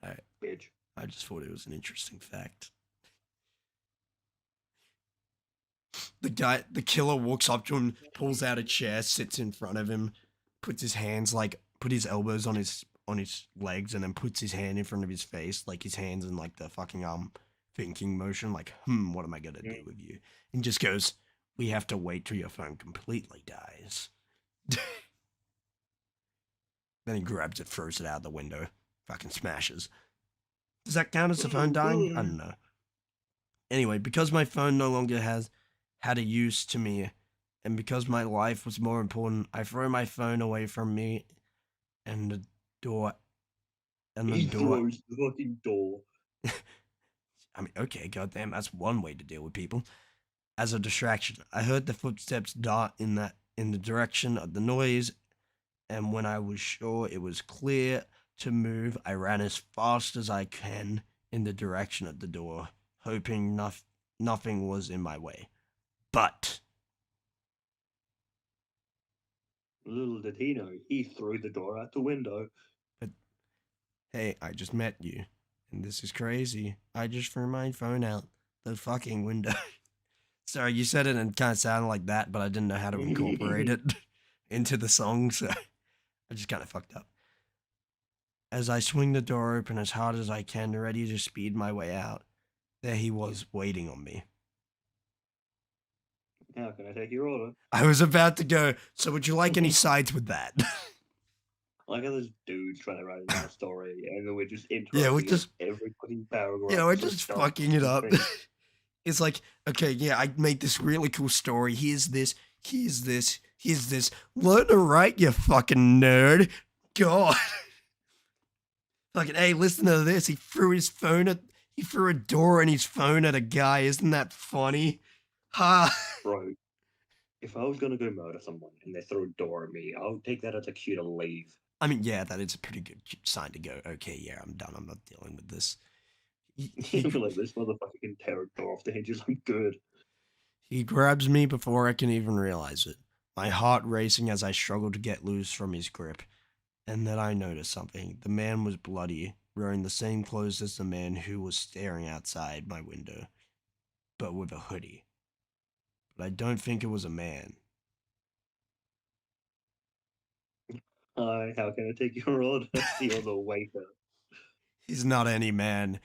I, bitch. I just thought it was an interesting fact. The killer walks up to him, pulls out a chair, sits in front of him, puts his hands put his elbows on his legs, and then puts his hand in front of his face, like his hands in like the fucking thinking motion, like what am I gonna do Mm. with you? And just goes, we have to wait till your phone completely dies. Then he grabs it, throws it out the window, fucking smashes. Does that count as the phone Oh, dying? I boy. don't know. Anyway, because my phone no longer had a use to me, and because my life was more important, I throw my phone away from me, and the door, and the He door. throws the fucking door. I mean, okay, goddamn, that's one way to deal with people. As a distraction, I heard the footsteps dart in the direction of the noise, and when I was sure it was clear to move, I ran as fast as I can in the direction of the door, hoping nothing was in my way. But Little did he know, he threw the door out the window. but hey, I just met you, and this is crazy. I just threw my phone out the fucking window. Sorry, you said it and kind of sounded like that, but I didn't know how to incorporate it into the song, so I just kind of fucked up. As I swing the door open as hard as I can, ready to speed my way out, there he was, waiting on me. How can I take your order? I was about to go, so would you like any sides with that? I like how there's dudes trying to write a nice story, and then we're just Yeah, we're interrupting it just, every fucking yeah, paragraph we're with some just dumb fucking it fucking up. thing. It's like, okay, yeah, I made this really cool story. Here's this, here's this, here's this. Learn to write, you fucking nerd. God. Fucking, hey, listen to this. He threw a door and his phone at a guy. Isn't that funny? Ha. Bro, if I was gonna go murder someone and they threw a door at me, I would take that as a cue to leave. I mean, yeah, that is a pretty good sign to go, okay, yeah, I'm done. I'm not dealing with this. He, Like, this motherfucker can tear a door off the hinges. I'm good. he grabs me before I can even realize it. My heart racing as I struggle to get loose from his grip. And then I noticed something. The man was bloody, wearing the same clothes as the man who was staring outside my window, but with a hoodie. But I don't think it was a man. Hi, how can I take your order? You're the waiter. He's not any man.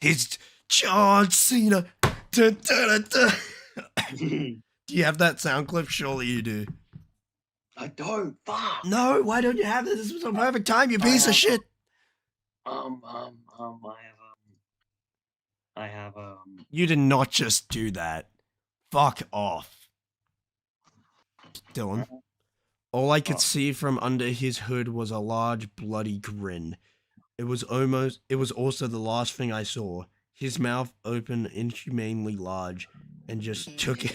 He's John Cena. Dun, dun, dun, dun. Do you have that sound clip? Surely you do. I don't. Fuck. No, why don't you have this? This was a perfect time, you I piece of have shit. I have You did not just do that. Fuck off. Dylan. All I could oh, see from under his hood was a large, bloody grin. It was also the last thing I saw. His mouth open inhumanely large and just took it.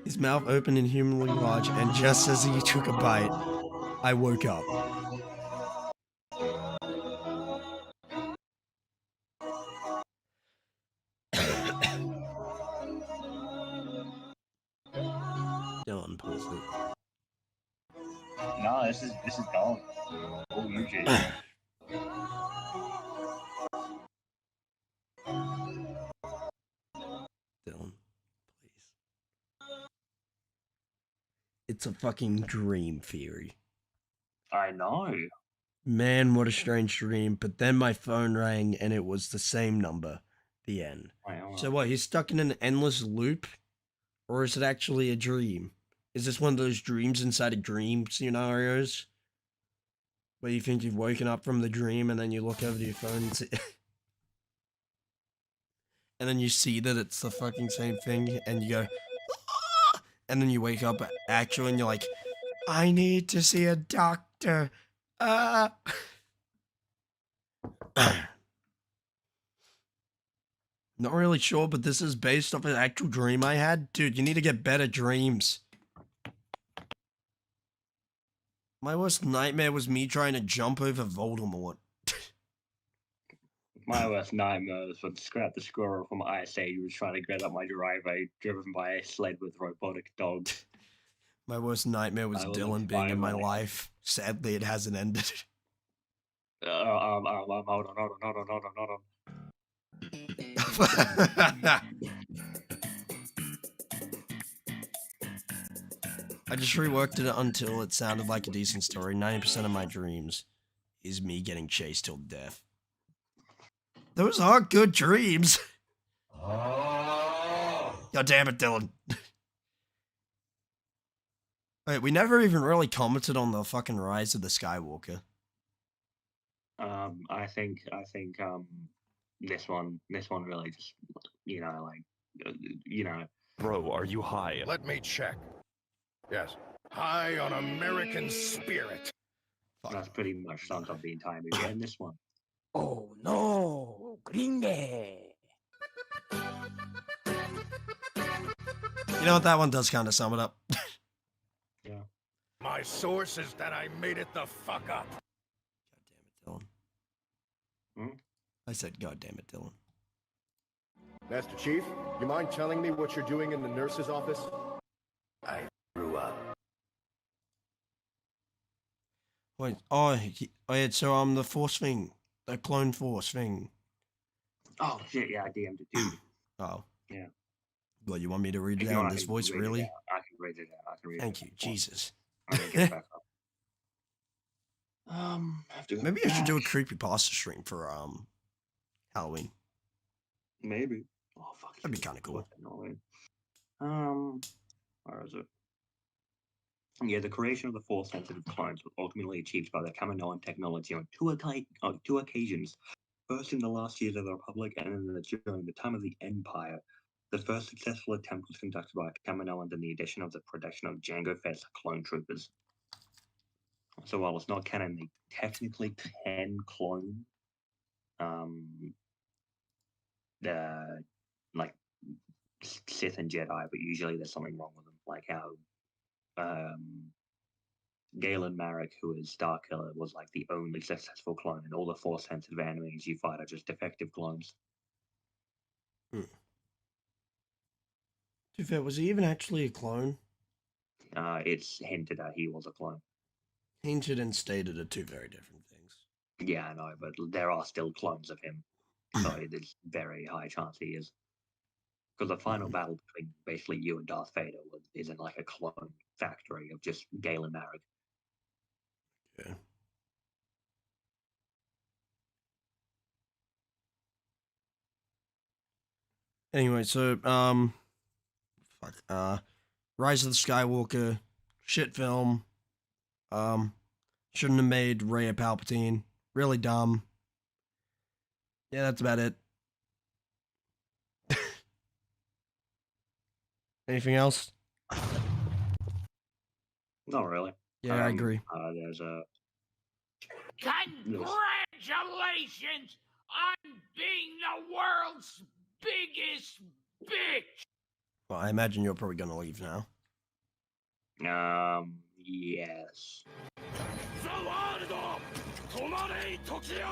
His mouth opened inhumanly large, and just as he took a bite, I woke up. Dylan pulls no, this is gone. Oh, you it. Jason. it's a fucking dream theory. I know. Man, what a strange dream. But then my phone rang and it was the same number. The end. So what, he's stuck in an endless loop? Or is it actually a dream? Is this one of those dreams inside a dream scenarios? Where you think you've woken up from the dream and then you look over to your phone and see... and then you see that it's the fucking same thing and you go... "Ah!" And then you wake up actually and you're like, I need to see a doctor. Ah. Not really sure, but this is based off an actual dream I had. Dude, you need to get better dreams. My worst nightmare was me trying to jump over Voldemort. My worst nightmare was when Scrap the Squirrel from Ice Age was trying to get up my driveway, driven by a sled with robotic dogs. My worst nightmare was Dylan being in my life. Sadly, it hasn't ended. Hold on. I just reworked it until it sounded like a decent story. 90% of my dreams is me getting chased till death. Those are good dreams. God damn it, Dylan. Wait, we never even really commented on the fucking rise of the Skywalker. I think this one really just Bro, are you high? Let me check. Yes. High on American spirit. that's pretty much sums up the entire movie in this one. Oh no, gringe. You know what? That one does kind of sum it up. Yeah. My source is that I made it the fuck up. God damn it, Dylan. I said, God damn it, Dylan. Master Chief, you mind telling me what you're doing in the nurse's office? I grew up. Wait, yeah, so the Force thing, the Clone Force thing. Oh shit! Yeah, I DM'd it too. Oh. Yeah. Well, you want me to read it out in this voice, really? I can read it out. Thank you, Jesus. I'm gonna get back up. Have to Maybe I should do a creepypasta stream for Halloween. Maybe. Oh fuck. That'd be kind of cool. Where is it? Yeah, the creation of the Force-sensitive clones was ultimately achieved by the Kaminoan technology on two occasions. First in the last years of the Republic, and then during the time of the Empire. The first successful attempt was conducted by Kaminoans in the addition of the production of Jango Fett's clone troopers. So while it's not canon, they technically can clone like Sith and Jedi, but usually there's something wrong with them, like how Galen Marek, who is Starkiller, was like the only successful clone, and all the Force-sensitive enemies you fight are just defective clones. To be fair, was he even actually a clone? It's hinted at he was a clone. Hinted and stated are two very different things. Yeah, I know, but there are still clones of him, so there's very high chance he is. Because the final battle between basically you and Darth Vader is in like a clone factory of just Galen Marek. Yeah. Anyway, so Rise of the Skywalker, shit film. Shouldn't have made Rey a Palpatine. Really dumb. Yeah, that's about it. Anything else? Not really. Yeah, I agree. There's a... Congratulations on being the world's biggest bitch! Well, I imagine you're probably gonna leave now. Yes. The world of Tomare Tokyo!